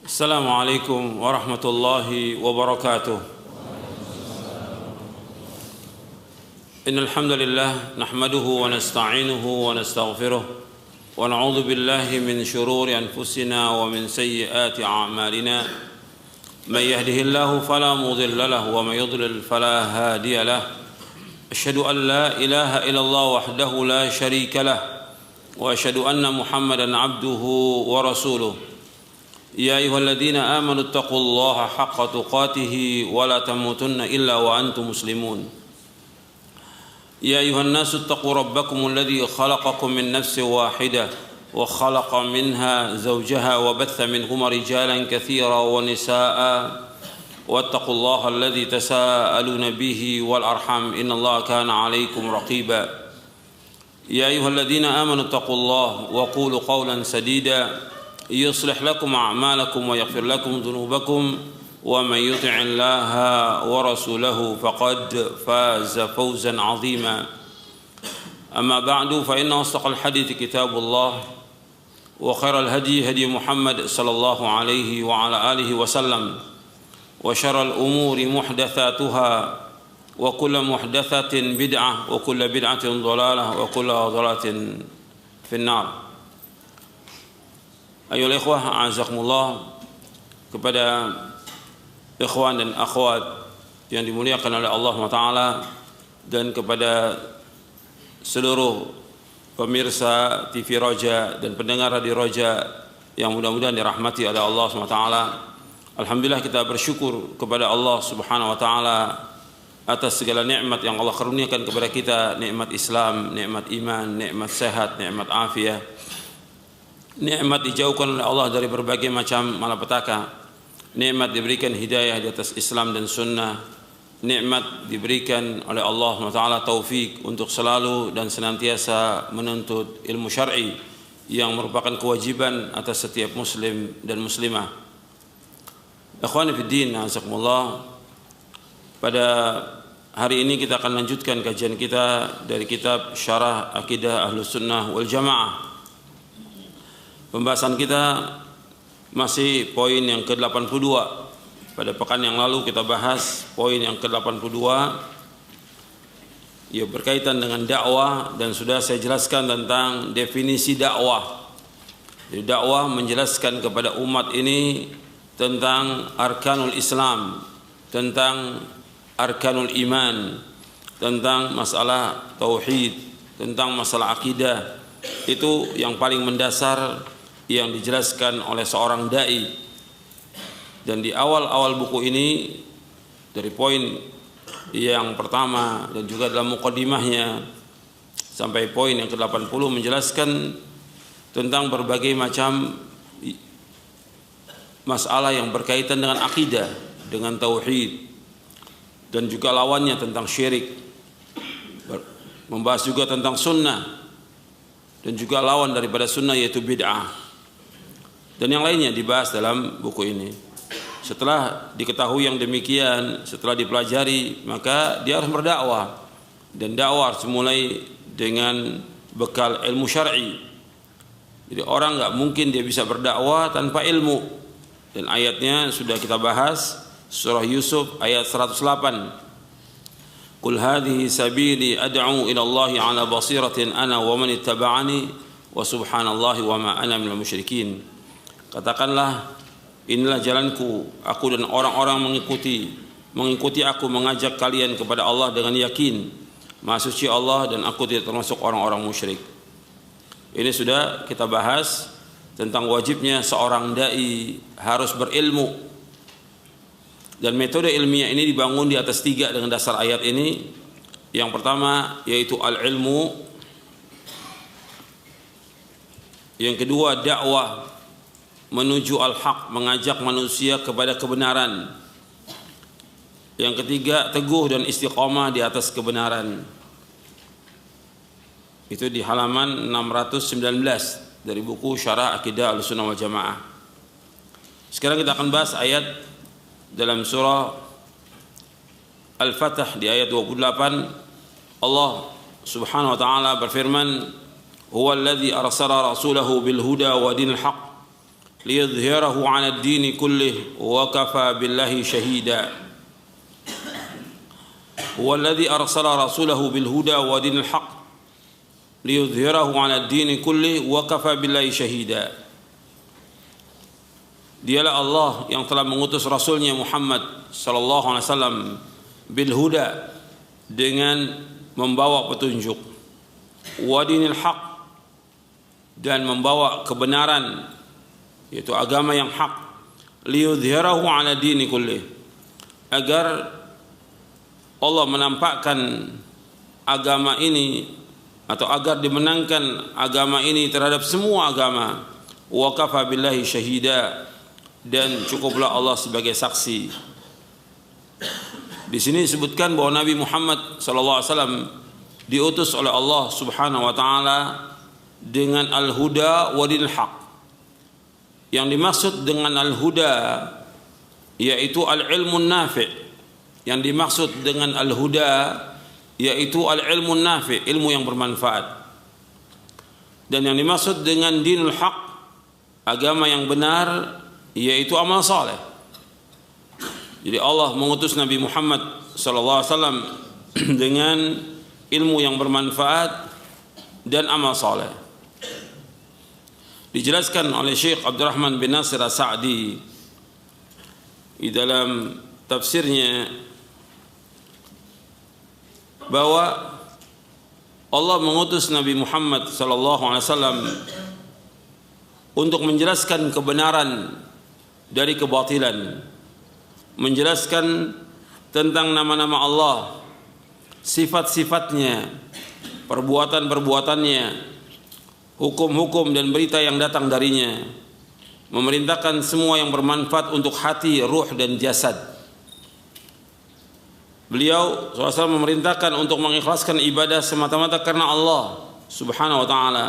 السلام عليكم ورحمة الله وبركاته. إن الحمد لله نحمده ونستعينه ونستغفره ونعوذ بالله من شرور أنفسنا ومن سيئات أعمالنا. من يهده الله فلا مضل له ومن يضلل فلا هادي له. أشهد أن لا إله إلا الله وحده لا شريك له وأشهد أن محمدا عبده ورسوله. يا أيها الذين آمنوا اتقوا الله حق تقاته ولا تموتن إلا وأنتم مسلمون. يا أيها الناس اتقوا ربكم الذي خلقكم من نفس واحدة وخلق منها زوجها وبث منهما رجالا كثيرا ونساء واتقوا الله الذي تساءلون به والأرحام إن الله كان عليكم رقيبا. يا أيها الذين آمنوا اتقوا الله وقولوا قولا سديدا يصلح لكم أعمالكم ويغفر لكم ذنوبكم ومن يطع الله ورسوله فقد فاز فوزا عظيما. أما بعد فإن أصدق الحديث كتاب الله وخير الهدي هدي محمد صلى الله عليه وعلى آله وسلم وشر الأمور محدثاتها وكل محدثة بدعة وكل بدعة ضلالة وكل ضلالة في النار. Ayolah ikhwah, a'azakumullah, kepada ikhwan dan akhwat yang dimuliakan oleh Allah SWT, dan kepada seluruh pemirsa TV Roja dan pendengar Radio Roja yang mudah-mudahan dirahmati oleh Allah SWT. Alhamdulillah, kita bersyukur kepada Allah Subhanahu wa taala atas segala nikmat yang Allah karuniakan kepada kita, nikmat Islam, nikmat iman, nikmat sehat, nikmat afiah. Nikmat dijauhkan oleh Allah dari berbagai macam malapetaka. Nikmat diberikan hidayah di atas Islam dan sunnah. Nikmat diberikan oleh Allah SWT taufik untuk selalu dan senantiasa menuntut ilmu syar'i yang merupakan kewajiban atas setiap muslim dan muslimah. Ikhwani fiddin, azakumullah, pada hari ini kita akan lanjutkan kajian kita dari kitab Syarah Aqidah Ahlus Sunnah wal Jamaah. Pembahasan kita masih poin yang ke-82. Pada pekan yang lalu kita bahas poin yang ke-82, ya, berkaitan dengan dakwah, dan sudah saya jelaskan tentang definisi dakwah. Jadi dakwah menjelaskan kepada umat ini tentang arkanul Islam, tentang arkanul iman, tentang masalah tauhid, tentang masalah akidah. Itu yang paling mendasar yang dijelaskan oleh seorang dai. Dan di awal-awal buku ini, dari poin yang pertama dan juga dalam muqaddimahnya sampai poin yang ke-80, menjelaskan tentang berbagai macam masalah yang berkaitan dengan akidah, dengan tauhid, dan juga lawannya tentang syirik. Membahas juga tentang sunnah, dan juga lawan daripada sunnah yaitu bid'ah, dan yang lainnya dibahas dalam buku ini. Setelah diketahui yang demikian, setelah dipelajari, maka dia harus berdakwah, dan dakwah harus mulai dengan bekal ilmu syar'i. Jadi orang nggak mungkin dia bisa berdakwah tanpa ilmu, dan ayatnya sudah kita bahas, surah Yusuf ayat 108. Qul hadhihi sabili ad'u ila Allahi ala basiratin ana wa man ittaba'ani wa subhanallahi wa ma ana minal musyrikin. Katakanlah, inilah jalanku, aku dan orang-orang mengikuti aku, mengajak kalian kepada Allah dengan yakin. Maha suci Allah, dan aku tidak termasuk orang-orang musyrik. Ini sudah kita bahas tentang wajibnya seorang dai harus berilmu. Dan metode ilmiah ini dibangun di atas 3 dengan dasar ayat ini. Yang pertama yaitu al-ilmu. Yang kedua dakwah menuju al-haq, mengajak manusia kepada kebenaran. Yang ketiga teguh dan istiqamah di atas kebenaran. Itu di halaman 619 dari buku Syarah Aqidah Ahlus Sunnah wal Jamaah. Sekarang kita akan bahas ayat dalam surah Al-Fatah di ayat 28. Allah Subhanahu wa taala berfirman, "Huwa alladzi arsala rasulahu bil huda wa dinil haqq liyudhhirahu 'ala ad-din kullih wa kafa billahi shahida. Huwallazi arsala rasulahu bil huda wa dinil haqq liyudhhirahu 'ala ad-din kullih wa kafa billahi shahida. Dialah Allah yang telah mengutus rasulnya Muhammad sallallahu alaihi wasallam bil huda, dengan membawa petunjuk, wa dinil haq, dan membawa kebenaran, yaitu agama yang hak, liyudhhirahu 'ala dini kullih, agar Allah menampakkan agama ini atau agar dimenangkan agama ini terhadap semua agama, wa kafa billahi syahida, dan cukuplah Allah sebagai saksi. Di sini disebutkan bahwa Nabi Muhammad sallallahu alaihi wasallam diutus oleh Allah Subhanahu wa taala dengan al-huda wa dinil haq. Yang dimaksud dengan al-huda yaitu al-ilmun nafi'. Yang dimaksud dengan al-huda yaitu al-ilmun nafi', ilmu yang bermanfaat. Dan yang dimaksud dengan dinul haq, agama yang benar, yaitu amal saleh. Jadi Allah mengutus Nabi Muhammad sallallahu alaihi wasallam dengan ilmu yang bermanfaat dan amal saleh. Dijelaskan oleh Syekh Abdurrahman bin Nasir As-Sa'di di dalam tafsirnya bahwa Allah mengutus Nabi Muhammad sallallahu alaihi wasallam untuk menjelaskan kebenaran dari kebatilan, menjelaskan tentang nama-nama Allah, sifat-sifatnya, perbuatan-perbuatannya, hukum-hukum dan berita yang datang darinya, memerintahkan semua yang bermanfaat untuk hati, ruh dan jasad. Beliau SAW memerintahkan untuk mengikhlaskan ibadah semata-mata karena Allah Subhanahu wa taala,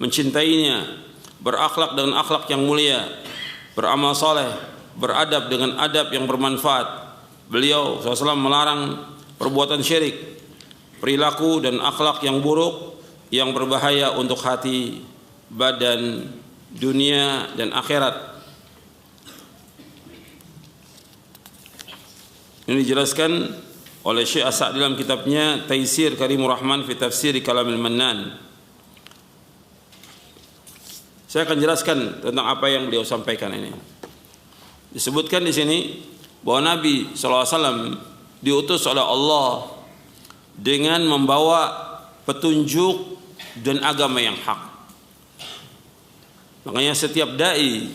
mencintainya, berakhlak dengan akhlak yang mulia, beramal saleh, beradab dengan adab yang bermanfaat. Beliau SAW melarang perbuatan syirik, perilaku dan akhlak yang buruk yang berbahaya untuk hati, badan, dunia dan akhirat. Ini dijelaskan oleh Syekh As-Sa'di dalam kitabnya Taisir Karimur Rahman fi Tafsir Kalamil Mannan. Saya akan jelaskan tentang apa yang beliau sampaikan ini. Disebutkan di sini bahwa Nabi SAW diutus oleh Allah dengan membawa petunjuk dan agama yang hak. Makanya setiap dai,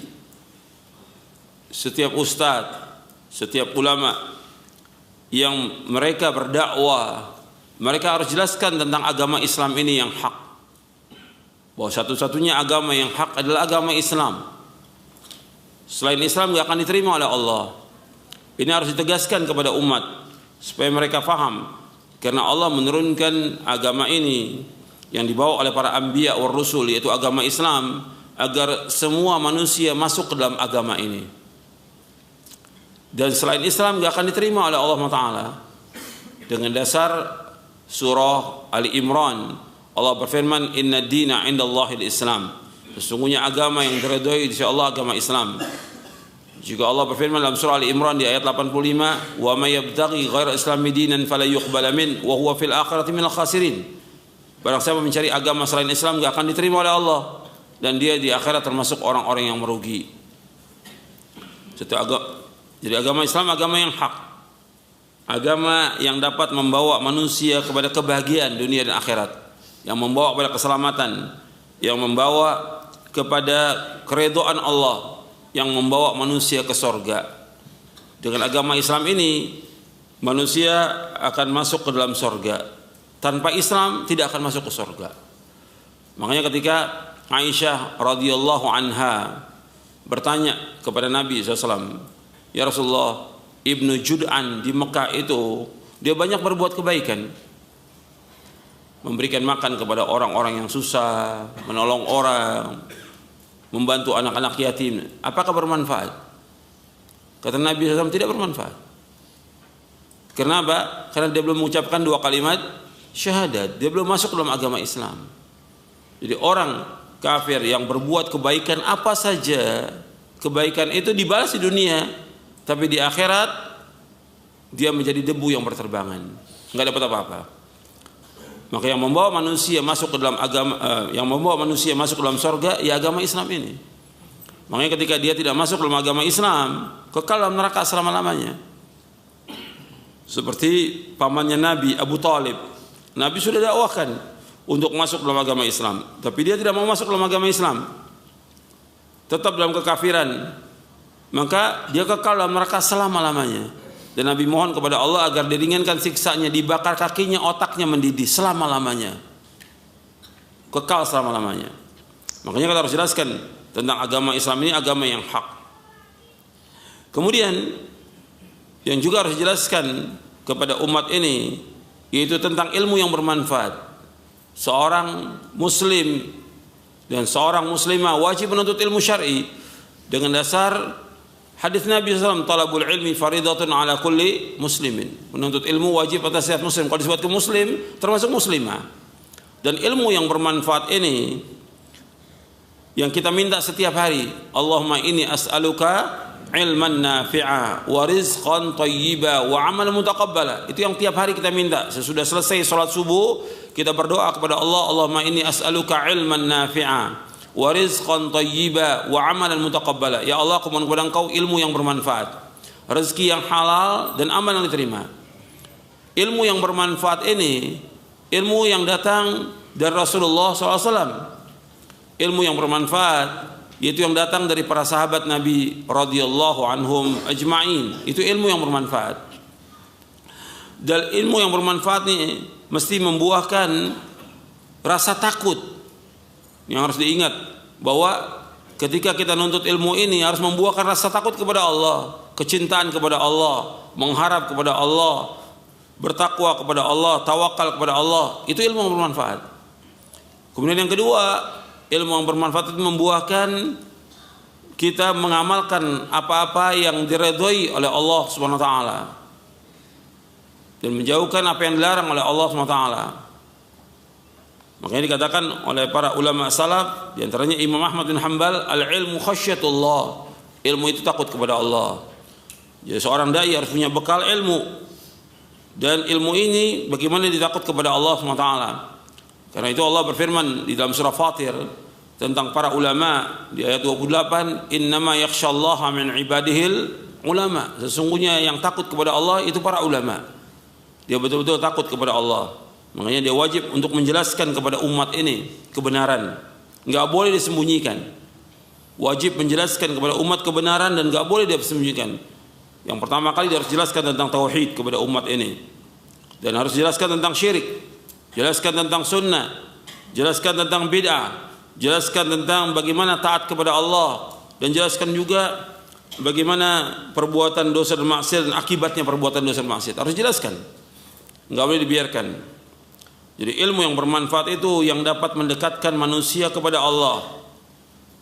setiap ustadz, setiap ulama yang mereka berdakwah, mereka harus jelaskan tentang agama Islam ini yang hak. Bahwa satu-satunya agama yang hak adalah agama Islam. Selain Islam tidak akan diterima oleh Allah. Ini harus ditegaskan kepada umat supaya mereka faham. Karena Allah menurunkan agama ini yang dibawa oleh para anbiya war rusul, yaitu agama Islam, agar semua manusia masuk ke dalam agama ini. Dan selain Islam tidak akan diterima oleh Allah Taala. Dengan dasar surah Ali Imran, Allah berfirman, "Inna dina 'indallahil Islam." Sesungguhnya agama yang diridhai di sisi Allah agama Islam. Juga Allah berfirman dalam surah Ali Imran di ayat 85, "Wa may yabtaghi ghaira islami dinan fala yuqbala min wa huwa fil akhirati minal khasirin." Barang siapa mencari agama selain Islam enggak akan diterima oleh Allah, dan dia di akhirat termasuk orang-orang yang merugi. Jadi agama Islam agama yang hak. Agama yang dapat membawa manusia kepada kebahagiaan dunia dan akhirat, yang membawa kepada keselamatan, yang membawa kepada keridhaan Allah, yang membawa manusia ke sorga. Dengan agama Islam ini manusia akan masuk ke dalam sorga. Tanpa Islam tidak akan masuk ke sorga. Makanya ketika Aisyah radhiyallahu anha bertanya kepada Nabi SAW, "Ya Rasulullah, Ibnu Jud'an di Mekah itu dia banyak berbuat kebaikan, memberikan makan kepada orang-orang yang susah, menolong orang, membantu anak-anak yatim. Apakah bermanfaat?" Kata Nabi SAW, tidak bermanfaat. Kenapa? Karena dia belum mengucapkan dua kalimat syahadat. Dia belum masuk dalam agama Islam. Jadi orang kafir yang berbuat kebaikan apa saja kebaikan itu dibalas di dunia, tapi di akhirat dia menjadi debu yang berterbangan, nggak dapat apa-apa. Maka yang membawa manusia masuk ke dalam agama, yang membawa manusia masuk ke dalam surga, ya agama Islam ini. Makanya ketika dia tidak masuk dalam agama Islam, kekal dalam neraka selama-lamanya. Seperti pamannya Nabi, Abu Talib. Nabi sudah dakwahkan untuk masuk dalam agama Islam, tapi dia tidak mau masuk dalam agama Islam, tetap dalam kekafiran. Maka dia kekal dalam neraka selama-lamanya. Dan Nabi mohon kepada Allah agar diringankan siksanya, dibakar kakinya, otaknya mendidih selama-lamanya, kekal selama-lamanya. Makanya kita harus jelaskan tentang agama Islam ini agama yang hak. Kemudian yang juga harus dijelaskan kepada umat ini yaitu tentang ilmu yang bermanfaat. Seorang muslim dan seorang muslimah wajib menuntut ilmu syar'i dengan dasar hadis Nabi SAW, talabul ilmi faridatun ala kulli muslimin. Menuntut ilmu wajib atas setiap muslim. Kalau disebut ke muslim, termasuk muslimah. Dan ilmu yang bermanfaat ini yang kita minta setiap hari. Allahumma inni as'aluka ilman nafi'a wa rizqan thayyiba wa amalan mutaqabbala. Itu yang tiap hari kita minta. Sesudah selesai salat subuh, kita berdoa kepada Allah, Allahumma inni as'aluka ilman nafi'a wa rizqan thayyiba wa amalan mutaqabbala. Ya Allah, aku mohon kepada Engkau ilmu yang bermanfaat, rezeki yang halal dan amal yang diterima. Ilmu yang bermanfaat ini ilmu yang datang dari Rasulullah SAW. Ilmu yang bermanfaat yaitu yang datang dari para sahabat Nabi radhiyallahu anhum ajma'in. Itu ilmu yang bermanfaat. Dan ilmu yang bermanfaat ini mesti membuahkan rasa takut. Yang harus diingat bahwa ketika kita nuntut ilmu ini harus membuahkan rasa takut kepada Allah, kecintaan kepada Allah, mengharap kepada Allah, bertakwa kepada Allah, tawakal kepada Allah. Itu ilmu yang bermanfaat. Kemudian yang kedua, ilmu yang bermanfaat itu membuahkan kita mengamalkan apa-apa yang diridhoi oleh Allah Subhanahu wa taala dan menjauhkan apa yang dilarang oleh Allah Subhanahu wa taala. Makanya dikatakan oleh para ulama salaf, di antaranya Imam Ahmad bin Hanbal, al-ilmu khasyatullah. Ilmu itu takut kepada Allah. Jadi seorang dai harus punya bekal ilmu. Dan ilmu ini bagaimana ditakut kepada Allah SWT. Karena itu Allah berfirman di dalam surah Fatir tentang para ulama di ayat 28, innama yakhsyallaha min ibadihil ulama. Sesungguhnya yang takut kepada Allah itu para ulama. Dia betul-betul takut kepada Allah. Makanya dia wajib untuk menjelaskan kepada umat ini kebenaran, nggak boleh disembunyikan. Wajib menjelaskan kepada umat kebenaran dan nggak boleh dia sembunyikan. Yang pertama kali dia harus jelaskan tentang tauhid kepada umat ini, dan harus jelaskan tentang syirik, jelaskan tentang sunnah, jelaskan tentang bid'ah, jelaskan tentang bagaimana taat kepada Allah, dan jelaskan juga bagaimana perbuatan dosa dan maksiat dan akibatnya perbuatan dosa dan maksiat. Harus jelaskan, nggak boleh dibiarkan. Jadi ilmu yang bermanfaat itu yang dapat mendekatkan manusia kepada Allah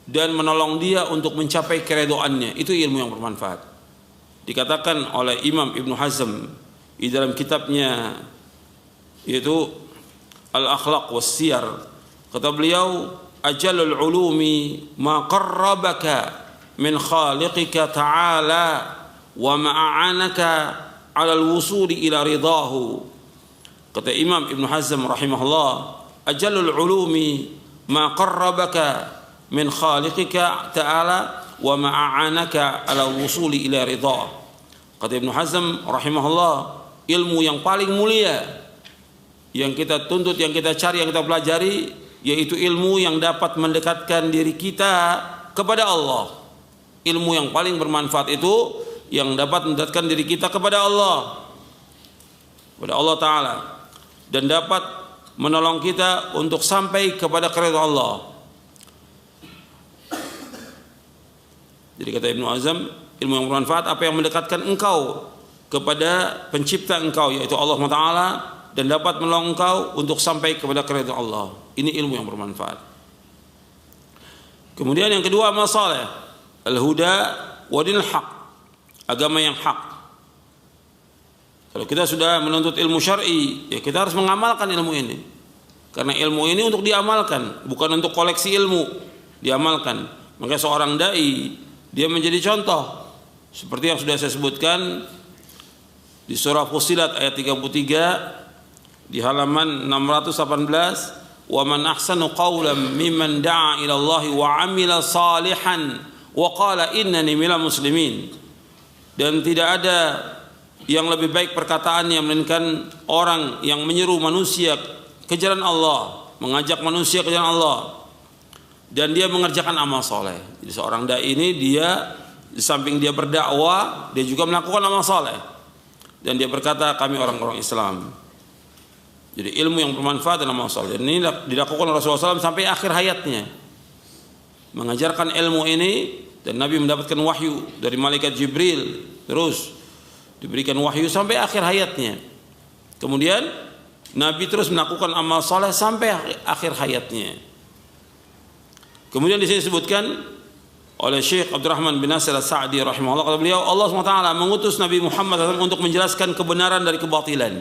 dan menolong dia untuk mencapai keridhaannya. Itu ilmu yang bermanfaat. Dikatakan oleh Imam Ibnu Hazm di dalam kitabnya yaitu Al-Akhlaq was Siyar, kata beliau, ajalul ulumi ma qarrabaka min khaliqika ta'ala wa ma'anaka 'ala al-wusuli ila ridahu. Kata Imam Ibn Hazm rahimahullah, ajalul ulumi ma qarrabaka min khaliqika ta'ala wa ma'anaka ala wusuli ila ridha. Kata Ibn Hazm rahimahullah, ilmu yang paling mulia yang kita tuntut, yang kita cari, yang kita pelajari, yaitu ilmu yang dapat mendekatkan diri kita kepada Allah. Ilmu yang paling bermanfaat itu yang dapat mendekatkan diri kita kepada Allah Ta'ala, dan dapat menolong kita untuk sampai kepada keridhaan Allah. Jadi kata Ibnu Hazm, ilmu yang bermanfaat apa yang mendekatkan engkau kepada pencipta engkau yaitu Allah Ta'ala, dan dapat menolong engkau untuk sampai kepada keridhaan Allah. Ini ilmu yang bermanfaat. Kemudian yang kedua, amal saleh, al-huda wa dinul haq, agama yang hak. Kalau kita sudah menuntut ilmu syar'i, ya kita harus mengamalkan ilmu ini. Karena ilmu ini untuk diamalkan, bukan untuk koleksi ilmu, diamalkan. Maka seorang dai dia menjadi contoh. Seperti yang sudah saya sebutkan di surah Fussilat ayat 33 di halaman 618, wa man ahsanu qawlan mimman da'a ila Allah wa 'amila salihan wa qala innani minal muslimin. Dan tidak ada yang lebih baik perkataannya melainkan orang yang menyeru manusia ke jalan Allah, mengajak manusia ke jalan Allah, dan dia mengerjakan amal soleh. Jadi seorang dai ini dia di samping dia berdakwah, dia juga melakukan amal soleh, dan dia berkata kami orang-orang Islam. Jadi ilmu yang bermanfaat dan amal soleh. Dan ini dilakukan Rasulullah SAW sampai akhir hayatnya, mengajarkan ilmu ini. Dan Nabi mendapatkan wahyu dari malaikat Jibril, terus diberikan wahyu sampai akhir hayatnya. Kemudian Nabi terus melakukan amal saleh sampai akhir hayatnya. Kemudian di sini disebutkan oleh Syekh Abdurrahman bin Nasir As-Sa'di rahimahullah, kata beliau, Allah SWT mengutus Nabi Muhammad SAW untuk menjelaskan kebenaran dari kebatilan.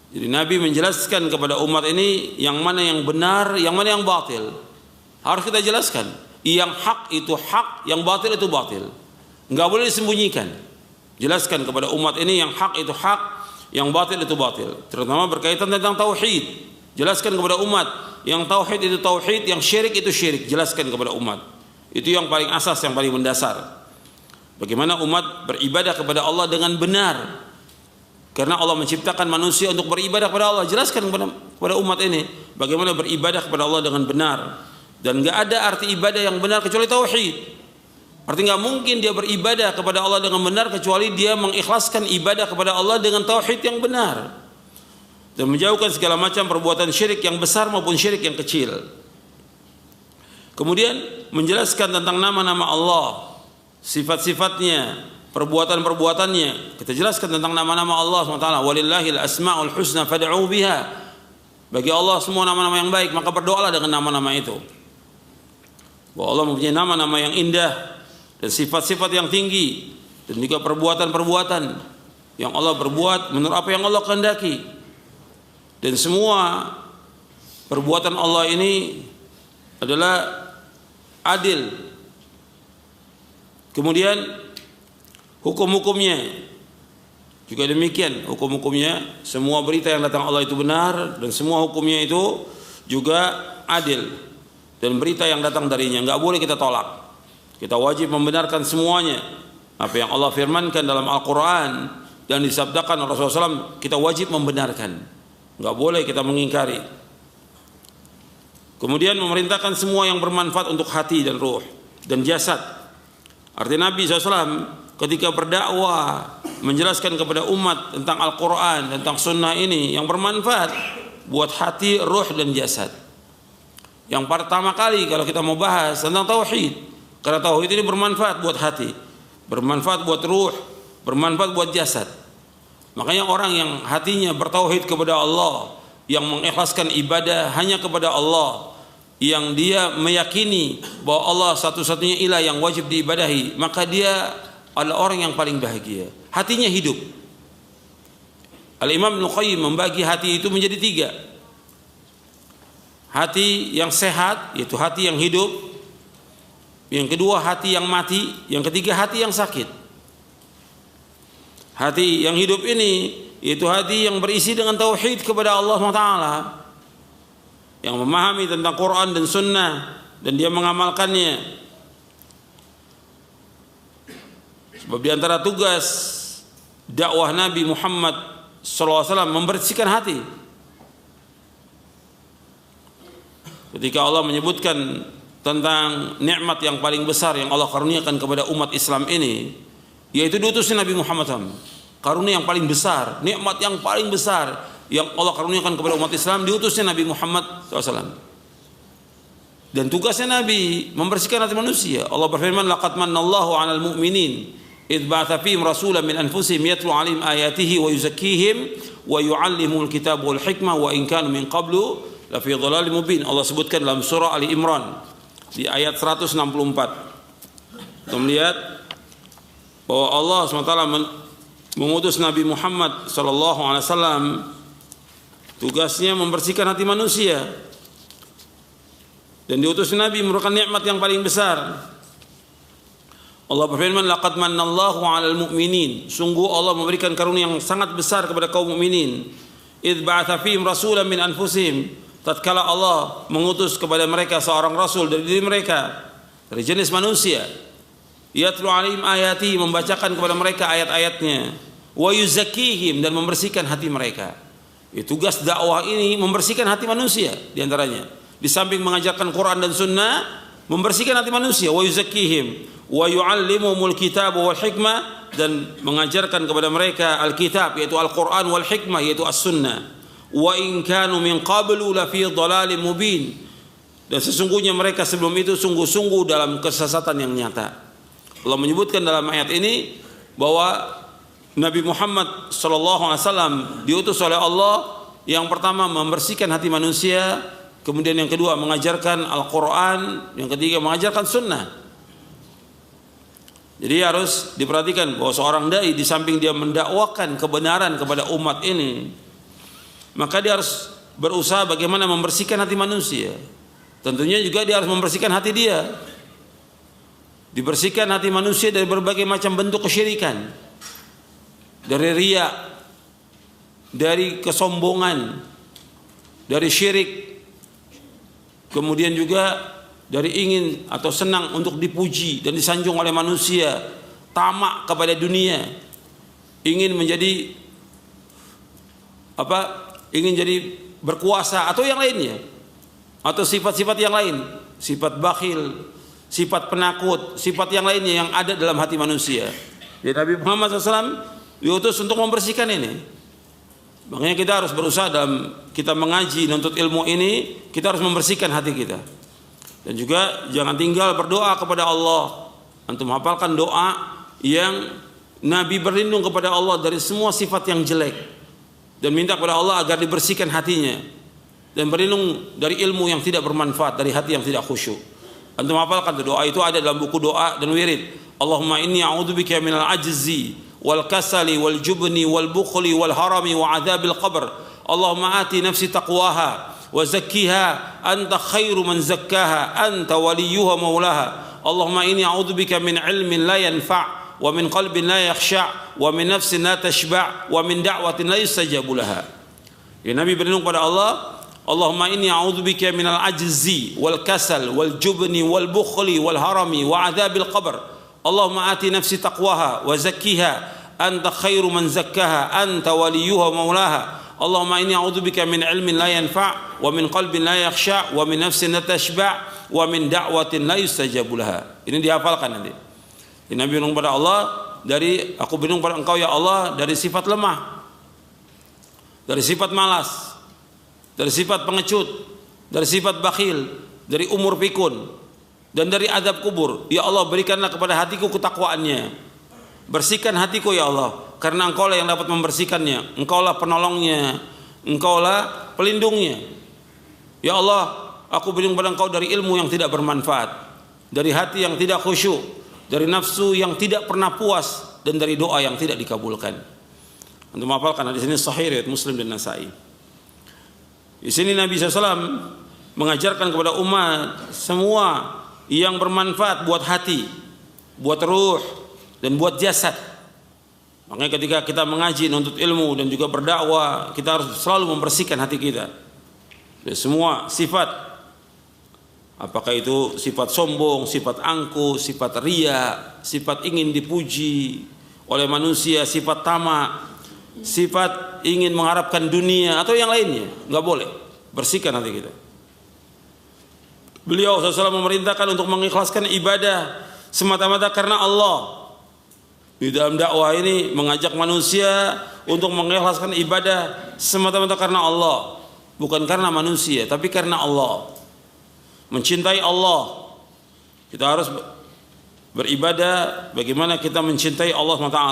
Jadi Nabi menjelaskan kepada umat ini yang mana yang benar, yang mana yang batil. Harus kita jelaskan. Yang hak itu hak, yang batil itu batil. Enggak boleh disembunyikan. Jelaskan kepada umat ini yang hak itu hak, yang batil itu batil. Terutama berkaitan tentang tauhid. Jelaskan kepada umat yang tauhid itu tauhid, yang syirik itu syirik. Jelaskan kepada umat. Itu yang paling asas, yang paling mendasar. Bagaimana umat beribadah kepada Allah dengan benar. Karena Allah menciptakan manusia untuk beribadah kepada Allah. Jelaskan kepada umat ini bagaimana beribadah kepada Allah dengan benar. Dan enggak ada arti ibadah yang benar kecuali tauhid. Artinya enggak mungkin dia beribadah kepada Allah dengan benar kecuali dia mengikhlaskan ibadah kepada Allah dengan tauhid yang benar, dan menjauhkan segala macam perbuatan syirik yang besar maupun syirik yang kecil. Kemudian menjelaskan tentang nama-nama Allah, sifat-sifatnya, perbuatan-perbuatannya. Kita jelaskan tentang nama-nama Allah SWT. Walillahil asma'ul husna fad'u biha. Bagi Allah semua nama-nama yang baik, maka berdoalah dengan nama-nama itu. Bahwa Allah mempunyai nama-nama yang indah dan sifat-sifat yang tinggi, dan juga perbuatan-perbuatan yang Allah berbuat menurut apa yang Allah kehendaki. Dan semua perbuatan Allah ini adalah adil. Kemudian hukum-hukumnya juga demikian. Hukum-hukumnya, semua berita yang datang Allah itu benar, dan semua hukumnya itu juga adil. Dan berita yang datang darinya enggak boleh kita tolak. Kita wajib membenarkan semuanya. Apa yang Allah firmankan dalam Al-Quran dan disabdakan oleh Rasulullah SAW, kita wajib membenarkan. Enggak boleh kita mengingkari. Kemudian memerintahkan semua yang bermanfaat untuk hati dan ruh dan jasad. Artinya Nabi SAW ketika berdakwah menjelaskan kepada umat tentang Al-Quran, tentang sunnah ini yang bermanfaat buat hati, ruh dan jasad. Yang pertama kali kalau kita mau bahas tentang tauhid, karena tauhid ini bermanfaat buat hati, bermanfaat buat ruh, bermanfaat buat jasad. Makanya orang yang hatinya bertauhid kepada Allah, yang mengikhlaskan ibadah hanya kepada Allah, yang dia meyakini bahwa Allah satu-satunya ilah yang wajib diibadahi, maka dia adalah orang yang paling bahagia. Hatinya hidup. Al-Imam Ibnu Qayyim membagi hati itu menjadi 3. Hati yang sehat, yaitu hati yang hidup. Yang kedua hati yang mati. Yang ketiga hati yang sakit. Hati yang hidup ini yaitu hati yang berisi dengan tauhid kepada Allah SWT, yang memahami tentang Quran dan Sunnah dan dia mengamalkannya. Sebab di antara tugas dakwah Nabi Muhammad SAW membersihkan hati. Ketika Allah menyebutkan tentang nikmat yang paling besar yang Allah karuniakan kepada umat Islam ini, yaitu diutusnya Nabi Muhammad SAW. Karunia yang paling besar, nikmat yang paling besar yang Allah karuniakan kepada umat Islam, diutusnya Nabi Muhammad SAW. Dan tugasnya Nabi membersihkan hati manusia. Allah berfirman, laqad manallahu 'alal mu'minin idh ba'atha fihim rasulan min anfusihim yatlu 'alaihim ayatihi wa yuzakkihim wa yu'allimuhumul kitaba wal hikmah wa in kanu min qablu la fi dhalalin mubin. Allah sebutkan dalam surah Ali Imran di ayat 164. Kita melihat bahwa Allah SWT mengutus Nabi Muhammad SAW, tugasnya membersihkan hati manusia. Dan diutus Nabi merupakan nikmat yang paling besar. Allah berfirman, laqad mannallahu 'alal mu'minin. Sungguh Allah memberikan karunia yang sangat besar kepada kaum mukminin. Idz ba'atsa fihim rasulan min anfusihim. Tatkala Allah mengutus kepada mereka seorang rasul dari diri mereka, dari jenis manusia. Yatlu 'alaihim ayati, membacakan kepada mereka ayat-ayatnya. Wa yuzakkihim, dan membersihkan hati mereka. Tugas dakwah ini membersihkan hati manusia di antaranya. Di samping mengajarkan Quran dan Sunnah, membersihkan hati manusia. Wa yuzakkihim wa yu'allimuhumul kitab wal hikmah, dan mengajarkan kepada mereka Alkitab yaitu Al-Quran, wal hikmah yaitu As-Sunnah. Wa in kanu min qablu la fi dhalalin mubin, dan sesungguhnya mereka sebelum itu sungguh-sungguh dalam kesesatan yang nyata. Allah menyebutkan dalam ayat ini bahwa Nabi Muhammad SAW diutus oleh Allah yang pertama membersihkan hati manusia, kemudian yang kedua mengajarkan Al-Quran, yang ketiga mengajarkan Sunnah. Jadi harus diperhatikan bahwa seorang dai di samping dia mendakwakan kebenaran kepada umat ini, maka dia harus berusaha bagaimana membersihkan hati manusia. Tentunya juga dia harus membersihkan hati dia. Dibersihkan hati manusia dari berbagai macam bentuk kesyirikan, dari riya, dari kesombongan, dari syirik, kemudian juga dari ingin atau senang untuk dipuji dan disanjung oleh manusia, tamak kepada dunia, ingin menjadi ingin jadi berkuasa atau yang lainnya, atau sifat-sifat yang lain, sifat bakhil, sifat penakut, sifat yang lainnya yang ada dalam hati manusia. Jadi Nabi Muhammad SAW diutus untuk membersihkan ini. Makanya kita harus berusaha dalam kita mengaji, nuntut ilmu ini, kita harus membersihkan hati kita. Dan juga jangan tinggal berdoa kepada Allah. Antum hafalkan doa yang Nabi berlindung kepada Allah dari semua sifat yang jelek, dan minta kepada Allah agar dibersihkan hatinya, dan berlindung dari ilmu yang tidak bermanfaat, dari hati yang tidak khusyuk. Antum hafalkan doa itu, ada dalam buku doa dan wirid. Allahumma inni a'udzubika minal ajzi wal kasali wal jubni wal bukhli wal harami wa adzabil qabr. Allahumma ati nafsi taqwaha wa zakkiha anta khairu man zakkaha anta waliyuha maulaha. Allahumma inni a'udzubika min ilmin la yanfa' wa min qalbin la yakhsha' wa min nafsin la tashba' wa min da'watin la yustajabu laha. Ya, Nabi berlindung pada Allah, Allahumma inni a'udzubika minal ajzi wal kasal wal jubni wal bukhli wal harami wa adzabil qabr. Allahumma ati nafsi taqwaha wa zakkiha anta khairu man zakkaha anta waliyuha maulaha. Allahumma inni a'udzubika min ilmin la yanfa' wa min qalbin la yakhsha' wa min nafsin la tashba' wa min da'watin la yustajabu laha. Ini dihafalkan nanti. Ini Nabi berlindung pada Allah dari, aku berlindung pada engkau ya Allah dari sifat lemah, dari sifat malas, dari sifat pengecut, dari sifat bakhil, dari umur pikun, dan dari azab kubur. Ya Allah, berikanlah kepada hatiku ketakwaannya. Bersihkan hatiku ya Allah, karena engkau lah yang dapat membersihkannya. Engkau lah penolongnya, engkau lah pelindungnya. Ya Allah, aku berlindung pada engkau dari ilmu yang tidak bermanfaat, dari hati yang tidak khusyuk, dari nafsu yang tidak pernah puas, dan dari doa yang tidak dikabulkan. Untuk menghafalkan hadis ini sahih riwayat Muslim dan Nasa'i. Di sini Nabi SAW mengajarkan kepada umat semua yang bermanfaat buat hati, buat ruh, dan buat jasad. Makanya ketika kita mengaji, nuntut ilmu, dan juga berdakwah, kita harus selalu membersihkan hati kita dari semua sifat, apakah itu sifat sombong, sifat angkuh, sifat riya, sifat ingin dipuji oleh manusia, sifat tamak, sifat ingin mengharapkan dunia atau yang lainnya. Nggak boleh. Bersihkan hati kita. Beliau SAW memerintahkan untuk mengikhlaskan ibadah semata-mata karena Allah. Di dalam dakwah ini mengajak manusia untuk mengikhlaskan ibadah semata-mata karena Allah, bukan karena manusia, tapi karena Allah. Mencintai Allah. Kita harus beribadah bagaimana kita mencintai Allah SWT.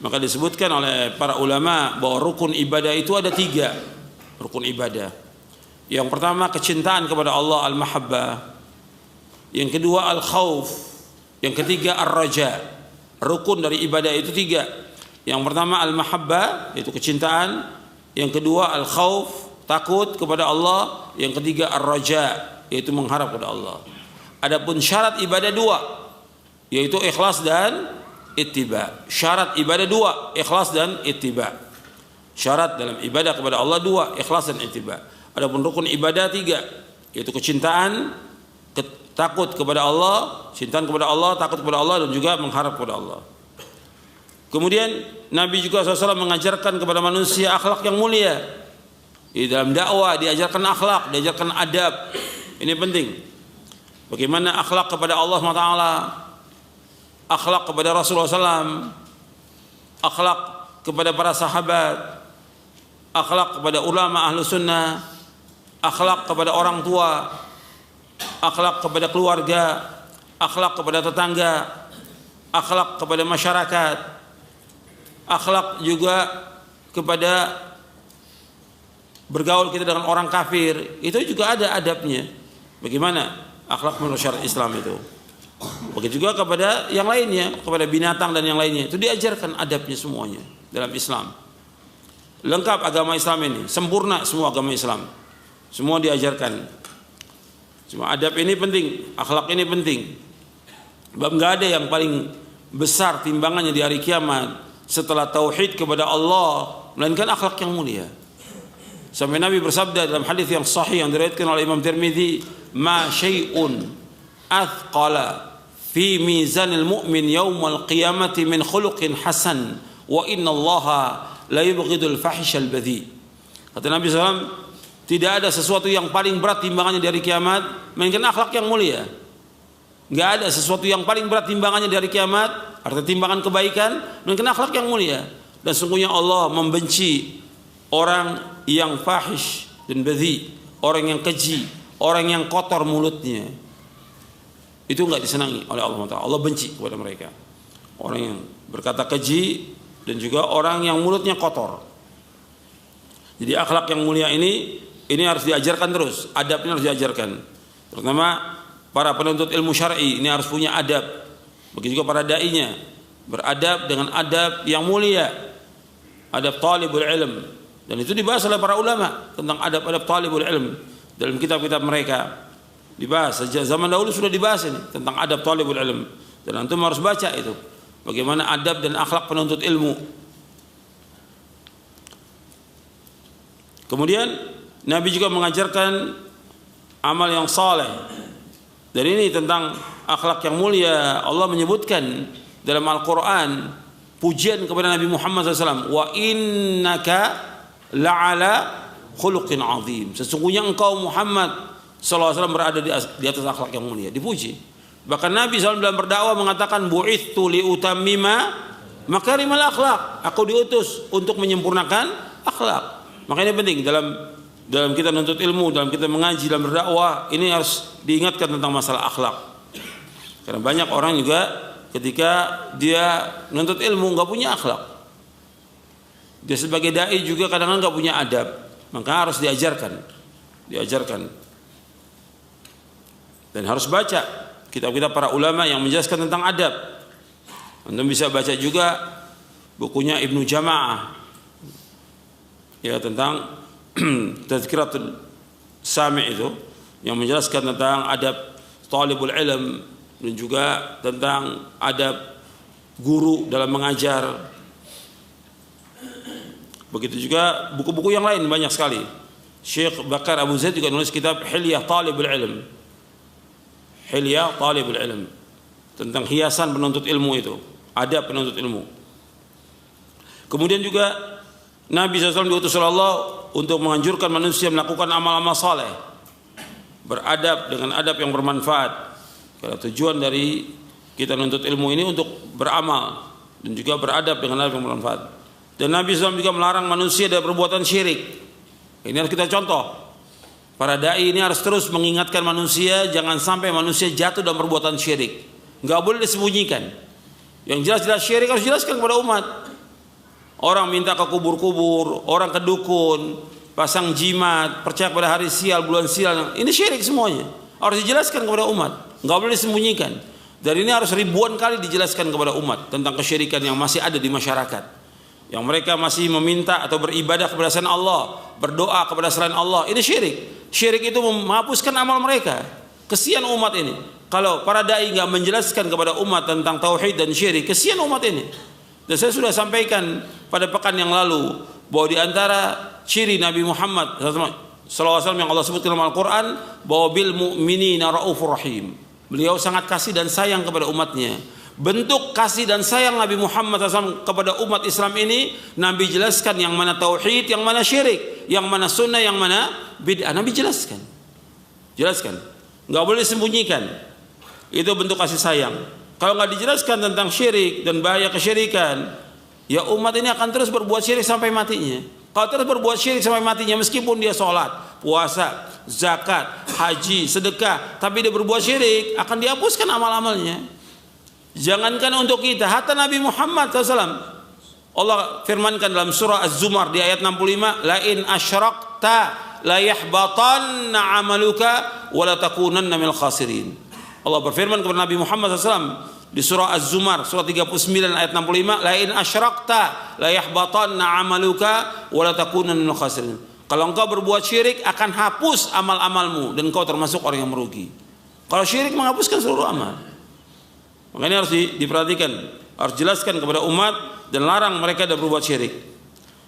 Maka disebutkan oleh para ulama bahwa rukun ibadah itu ada 3 rukun ibadah. Yang pertama kecintaan kepada Allah, al-mahabbah. Yang kedua al-khauf. Yang ketiga ar-raja. Rukun dari ibadah itu 3. Yang pertama al-mahabbah, yaitu kecintaan. Yang kedua al-khauf, takut kepada Allah. Yang ketiga ar-raja, yaitu mengharap kepada Allah. Adapun syarat ibadah 2. yaitu ikhlas dan ittiba. Syarat ibadah dua, ikhlas dan ittiba. Syarat dalam ibadah kepada Allah dua, ikhlas dan ittiba. Adapun rukun ibadah tiga, yaitu kecintaan, takut kepada Allah, cintaan kepada Allah, takut kepada Allah, dan juga mengharap kepada Allah. Kemudian Nabi juga SAW mengajarkan kepada manusia akhlak yang mulia. Di dalam dakwah diajarkan akhlak, diajarkan adab. Ini penting. Bagaimana akhlak kepada Allah SWT, akhlak kepada Rasulullah SAW, akhlak kepada para sahabat, akhlak kepada ulama ahlu sunnah, akhlak kepada orang tua, akhlak kepada keluarga, akhlak kepada tetangga, akhlak kepada masyarakat, akhlak juga kepada bergaul kita dengan orang kafir. Itu juga ada adabnya. Bagaimana akhlak menurut syariat Islam itu. Begitu juga kepada yang lainnya, kepada binatang dan yang lainnya. Itu diajarkan adabnya semuanya dalam Islam. Lengkap agama Islam ini, sempurna semua agama Islam. Semua diajarkan. Semua adab ini penting, akhlak ini penting. Sebab enggak ada yang paling besar timbangannya di hari kiamat setelah tauhid kepada Allah melainkan akhlak yang mulia. Sampai Nabi bersabda dalam hadis yang sahih yang diriwayatkan oleh Imam Tirmidzi, "Ma syai'un athqala fi mizanil mu'min yaumal qiyamati min khuluqin hasan wa innallaha la yubghidul fahishal badhi." Kata Nabi SAW, tidak ada sesuatu yang paling berat timbangannya dari kiamat melainkan akhlak yang mulia. Enggak ada sesuatu yang paling berat timbangannya dari kiamat, artinya timbangan kebaikan, melainkan akhlak yang mulia. Dan sungguhnya Allah membenci orang yang fahish dan badhi, orang yang keji, orang yang kotor mulutnya. Itu enggak disenangi oleh Allah Taala. Allah benci kepada mereka. Orang yang berkata keji dan juga orang yang mulutnya kotor. Jadi akhlak yang mulia ini harus diajarkan terus, adabnya harus diajarkan. Terutama para penuntut ilmu syar'i ini harus punya adab. Begitu juga para dai-nya, beradab dengan adab yang mulia. Adab talibul ilm. Dan itu dibahas oleh para ulama tentang adab-adab talibul ilm dalam kitab-kitab mereka. Dibahas sejak zaman dahulu sudah dibahas ini tentang adab talibul ilm. Dan antum harus baca itu. Bagaimana adab dan akhlak penuntut ilmu. Kemudian Nabi juga mengajarkan amal yang saleh. Dan ini tentang akhlak yang mulia. Allah menyebutkan dalam Al-Quran pujian kepada Nabi Muhammad SAW. Wa innaka la'ala khuluqin azim. Sesungguhnya engkau Muhammad SAW berada di atas akhlak yang mulia. Dipuji. Bahkan Nabi SAW dalam berdakwah mengatakan bu'ithu liutammima makarimal akhlak. Aku diutus untuk menyempurnakan akhlak. Makanya penting dalam kita menuntut ilmu, dalam kita mengaji, dalam berdakwah, ini harus diingatkan tentang masalah akhlak. Karena banyak orang juga ketika dia menuntut ilmu nggak punya akhlak. Dia sebagai dai juga kadang-kadang nggak punya adab, maka harus diajarkan. Dan harus baca kitab-kitab para ulama yang menjelaskan tentang adab. Anda bisa baca juga bukunya Ibnu Jama'ah, ya, tentang Tazkiratul Sami' itu yang menjelaskan tentang adab talibul ilm dan juga tentang adab guru dalam mengajar. Begitu juga buku-buku yang lain banyak sekali. Syekh Bakar Abu Zaid juga nulis kitab Hilyah Talibul Ilm. Hilyah Talibul Ilm, tentang hiasan penuntut ilmu itu, adab penuntut ilmu. Kemudian juga Nabi SAW diutus oleh Allah untuk menganjurkan manusia melakukan amal-amal saleh, beradab dengan adab yang bermanfaat. Karena tujuan dari kita menuntut ilmu ini untuk beramal dan juga beradab dengan adab yang bermanfaat. Dan Nabi SAW juga melarang manusia dari perbuatan syirik. Ini harus kita contoh. Para dai ini harus terus mengingatkan manusia jangan sampai manusia jatuh dalam perbuatan syirik. Enggak boleh disembunyikan. Yang jelas-jelas syirik harus jelaskan kepada umat. Orang minta ke kubur-kubur, orang ke dukun, pasang jimat, percaya pada hari sial, bulan sial, ini syirik semuanya. Harus dijelaskan kepada umat, enggak boleh disembunyikan. Dan ini harus ribuan kali dijelaskan kepada umat tentang kesyirikan yang masih ada di masyarakat. Yang mereka masih meminta atau beribadah kepada selain Allah, berdoa kepada selain Allah, ini syirik. Syirik itu menghapuskan amal mereka. Kesian umat ini. kalau para dai nggak menjelaskan kepada umat tentang tauhid dan syirik, kesian umat ini. Dan saya sudah sampaikan pada pekan yang lalu bahwa di antara ciri Nabi Muhammad SAW yang Allah sebutkan dalam Al-Quran, bahwa bil mu'minina raufur rahim. Beliau sangat kasih dan sayang kepada umatnya. Bentuk kasih dan sayang Nabi Muhammad SAW kepada umat Islam ini, Nabi jelaskan yang mana tauhid, yang mana syirik, yang mana sunnah, yang mana bid'ah. Nabi jelaskan. Nggak boleh disembunyikan. Itu bentuk kasih sayang. Kalau nggak dijelaskan tentang syirik dan bahaya kesyirikan, ya umat ini akan terus berbuat syirik sampai matinya. Kalau terus berbuat syirik sampai matinya, meskipun dia sholat, puasa, zakat, haji, sedekah, tapi dia berbuat syirik, akan dihapuskan amal-amalnya. Jangankan untuk kita, hatta Nabi Muhammad SAW, Allah firmankan dalam surah Az-Zumar di ayat 65, la in asyrakta la yahbatanna amaluka wa la takunanna minal khasirin. Allah berfirman kepada Nabi Muhammad SAW di surah Az-Zumar surah 39 ayat 65, la in asyrakta la yahbatanna amaluka wa la takunanna minal khasirin. Kalau engkau berbuat syirik, akan hapus amal-amalmu dan engkau termasuk orang yang merugi. Kalau syirik menghapuskan seluruh amal. Makanya harus diperhatikan, harus jelaskan kepada umat dan larang mereka dari berbuat syirik.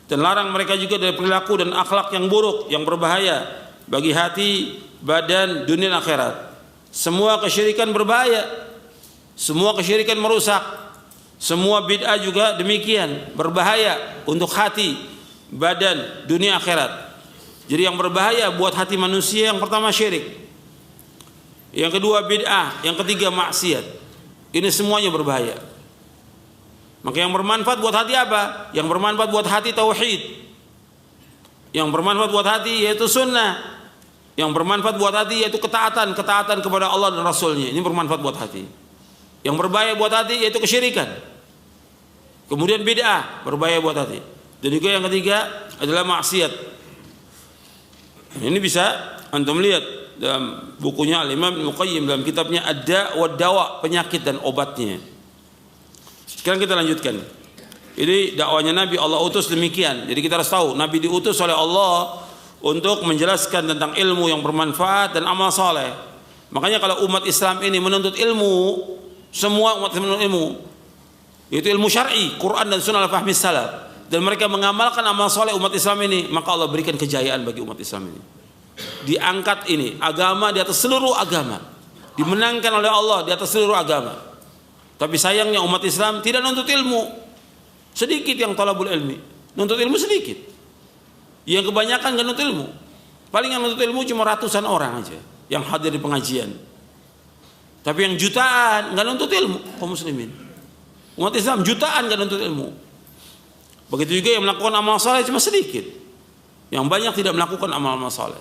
Dan larang mereka juga dari perilaku dan akhlak yang buruk, yang berbahaya bagi hati, badan, dunia dan akhirat. Semua kesyirikan berbahaya. Semua kesyirikan merusak. Semua bid'ah juga demikian, berbahaya untuk hati, badan, dunia akhirat. Jadi yang berbahaya buat hati manusia, yang pertama syirik, yang kedua bid'ah, yang ketiga maksiat. Ini semuanya berbahaya. Maka yang bermanfaat buat hati apa? Yang bermanfaat buat hati tauhid. Yang bermanfaat buat hati yaitu sunnah. Yang bermanfaat buat hati yaitu ketaatan kepada Allah dan Rasulnya. Ini bermanfaat buat hati. Yang berbahaya buat hati yaitu kesyirikan. Kemudian bid'ah, berbahaya buat hati. Dan juga yang ketiga adalah maksiat. Ini bisa antum lihat dalam bukunya Al-Imam Ibnu Qayyim dalam kitabnya Ad-Da' wa Dawa, penyakit dan obatnya. Sekarang kita lanjutkan. Ini dakwanya Nabi, Allah utus demikian. Jadi kita harus tahu Nabi diutus oleh Allah untuk menjelaskan tentang ilmu yang bermanfaat dan amal saleh. Makanya kalau umat Islam ini menuntut ilmu, semua umat Islam menuntut ilmu, yaitu ilmu syar'i, Quran dan Sunnah al-Fahmi salaf, dan mereka mengamalkan amal saleh umat Islam ini, maka Allah berikan kejayaan bagi umat Islam ini. Diangkat ini agama di atas seluruh agama, dimenangkan oleh Allah di atas seluruh agama. Tapi sayangnya umat Islam tidak nuntut ilmu. Sedikit yang talabul ilmi, nuntut ilmu sedikit. Yang kebanyakan nggak nuntut ilmu. Paling yang nuntut ilmu cuma ratusan orang aja yang hadir di pengajian. Tapi yang jutaan nggak nuntut ilmu, kaum muslimin. Umat Islam jutaan nggak nuntut ilmu. Begitu juga yang melakukan amal saleh cuma sedikit. Yang banyak tidak melakukan amal-amal saleh.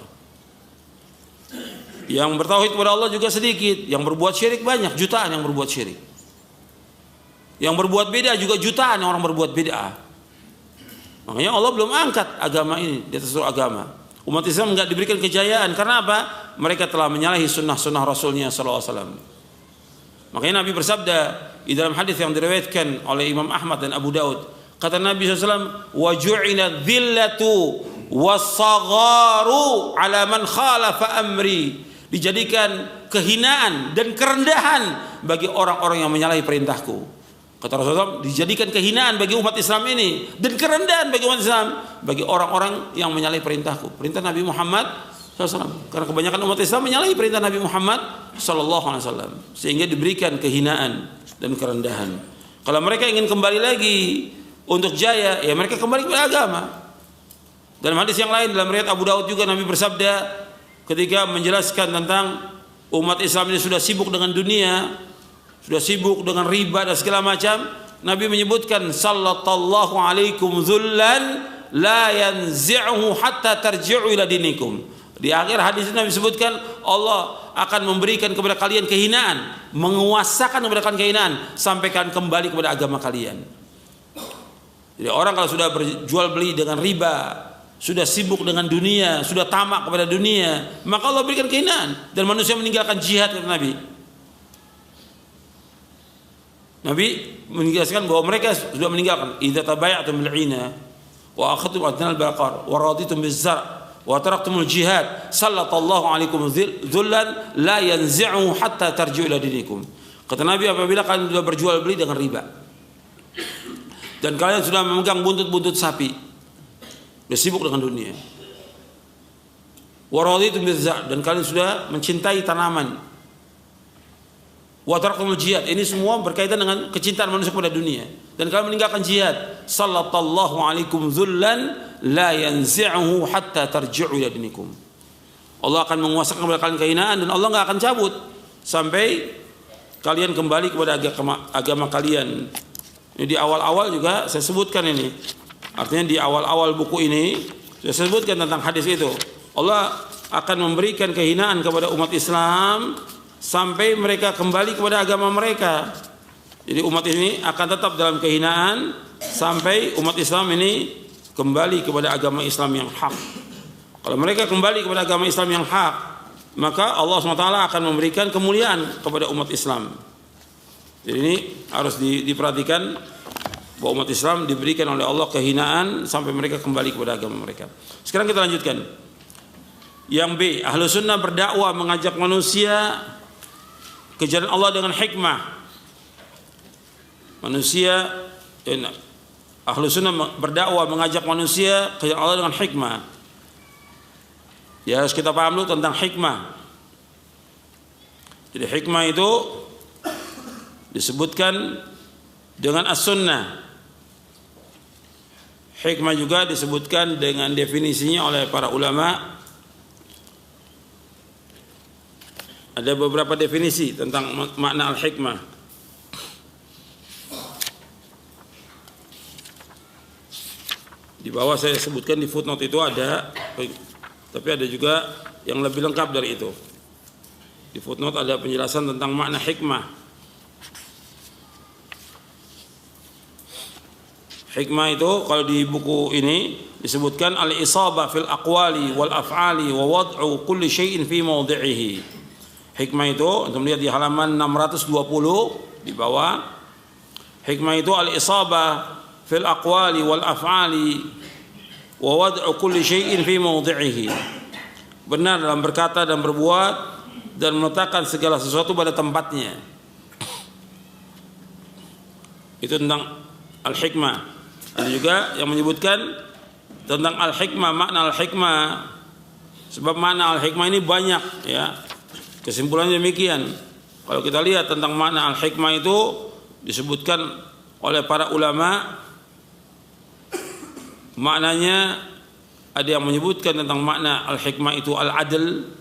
Yang bertauhid kepada Allah juga sedikit. Yang berbuat syirik banyak, jutaan yang berbuat syirik. Yang berbuat bid'ah juga jutaan yang orang berbuat bid'ah. Makanya Allah belum angkat agama ini di atas seluruh agama. Umat Islam enggak diberikan kejayaan karena apa? Mereka telah menyalahi sunnah-sunnah Rasulnya SAW. Makanya Nabi bersabda di dalam hadis yang diriwayatkan oleh Imam Ahmad dan Abu Daud, kata Nabi SAW, wa ju'ila dhillatu was-sagharu ala man khalafa amri. Dijadikan kehinaan dan kerendahan bagi orang-orang yang menyalahi perintahku. Kata Rasulullah, dijadikan kehinaan bagi umat Islam ini dan kerendahan bagi umat Islam bagi orang-orang yang menyalahi perintahku, perintah Nabi Muhammad SAW. Karena kebanyakan umat Islam menyalahi perintah Nabi Muhammad SAW, sehingga diberikan kehinaan dan kerendahan. Kalau mereka ingin kembali lagi untuk jaya, ya mereka kembali kepada agama. Dalam hadis yang lain dalam riwayat Abu Daud juga Nabi bersabda ketika menjelaskan tentang umat Islam ini sudah sibuk dengan dunia, sudah sibuk dengan riba dan segala macam, Nabi menyebutkan sallallahu alaikum dzullan la yanzi'uhu hatta tarji'u ila dinikum. Di akhir hadis itu Nabi sebutkan Allah akan memberikan kepada kalian kehinaan, menguasakan kepada kalian kehinaan sampai kalian kembali kepada agama kalian. Jadi orang kalau sudah berjual beli dengan riba, sudah sibuk dengan dunia, sudah tamak kepada dunia, maka Allah berikan kehinaan dan manusia meninggalkan jihad, kata Nabi. Nabi menjelaskan bahwa mereka sudah meninggalkan idza tabaya'tum bil 'ina wa akhadtum adnal baqar wa raditum biz zar' wa taraktumul jihad sallallahu alaikum dzullan la yanzi'u hatta tarji'u ila dinikum. Kata Nabi, apabila kalian sudah berjual beli dengan riba dan kalian sudah memegang buntut-buntut sapi, sudah sibuk dengan dunia, wa raditum bizzar, dan kalian sudah mencintai tanaman, wa taraktumul jihad, ini semua berkaitan dengan kecintaan manusia kepada dunia, dan kalian meninggalkan jihad, sallallahu alaikum dzullan la yanzi'uhu hatta tarji'u ila dinikum. Allah akan menguasakan kepada kalian kehinaan dan Allah enggak akan cabut sampai kalian kembali kepada agama kalian. Ini di awal-awal juga saya sebutkan ini. Artinya di awal-awal buku ini saya sebutkan tentang hadis itu. Allah akan memberikan kehinaan kepada umat Islam sampai mereka kembali kepada agama mereka. Jadi umat ini akan tetap dalam kehinaan sampai umat Islam ini kembali kepada agama Islam yang hak. Kalau mereka kembali kepada agama Islam yang hak, maka Allah SWT akan memberikan kemuliaan kepada umat Islam. Jadi ini harus diperhatikan bahwa umat Islam diberikan oleh Allah kehinaan sampai mereka kembali kepada agama mereka. Sekarang kita lanjutkan. Yang B, Ahlu Sunnah berdakwah mengajak manusia ke jalan Allah dengan hikmah. Ahlu Sunnah berdakwah mengajak manusia ke jalan Allah dengan hikmah. Ya, harus kita paham dulu tentang hikmah. Jadi hikmah itu disebutkan dengan as-sunnah. Hikmah juga disebutkan dengan definisinya oleh para ulama. Ada beberapa definisi tentang makna al-hikmah. Di bawah saya sebutkan di footnote itu ada, tapi ada juga yang lebih lengkap dari itu. Di footnote ada penjelasan tentang makna hikmah. Hikmah itu kalau di buku ini disebutkan al-isabah fil aqwali wal af'ali wa wad'u kulli syai'in fi mawdi'ihi. Hikmah itu untuk melihat di halaman 620 di bawah. Hikmah itu al-isabah fil aqwali wal af'ali wa wad'u kulli syai'in fi mawdi'ihi. Benar dalam berkata dan berbuat dan meletakkan segala sesuatu pada tempatnya. Itu tentang al-hikmah. Ada juga yang menyebutkan tentang al-hikmah, makna al-hikmah. Sebab makna al-hikmah ini banyak, ya. Kesimpulannya demikian. Kalau kita lihat tentang makna al-hikmah itu disebutkan oleh para ulama, maknanya ada yang menyebutkan tentang makna al-hikmah itu al-adl,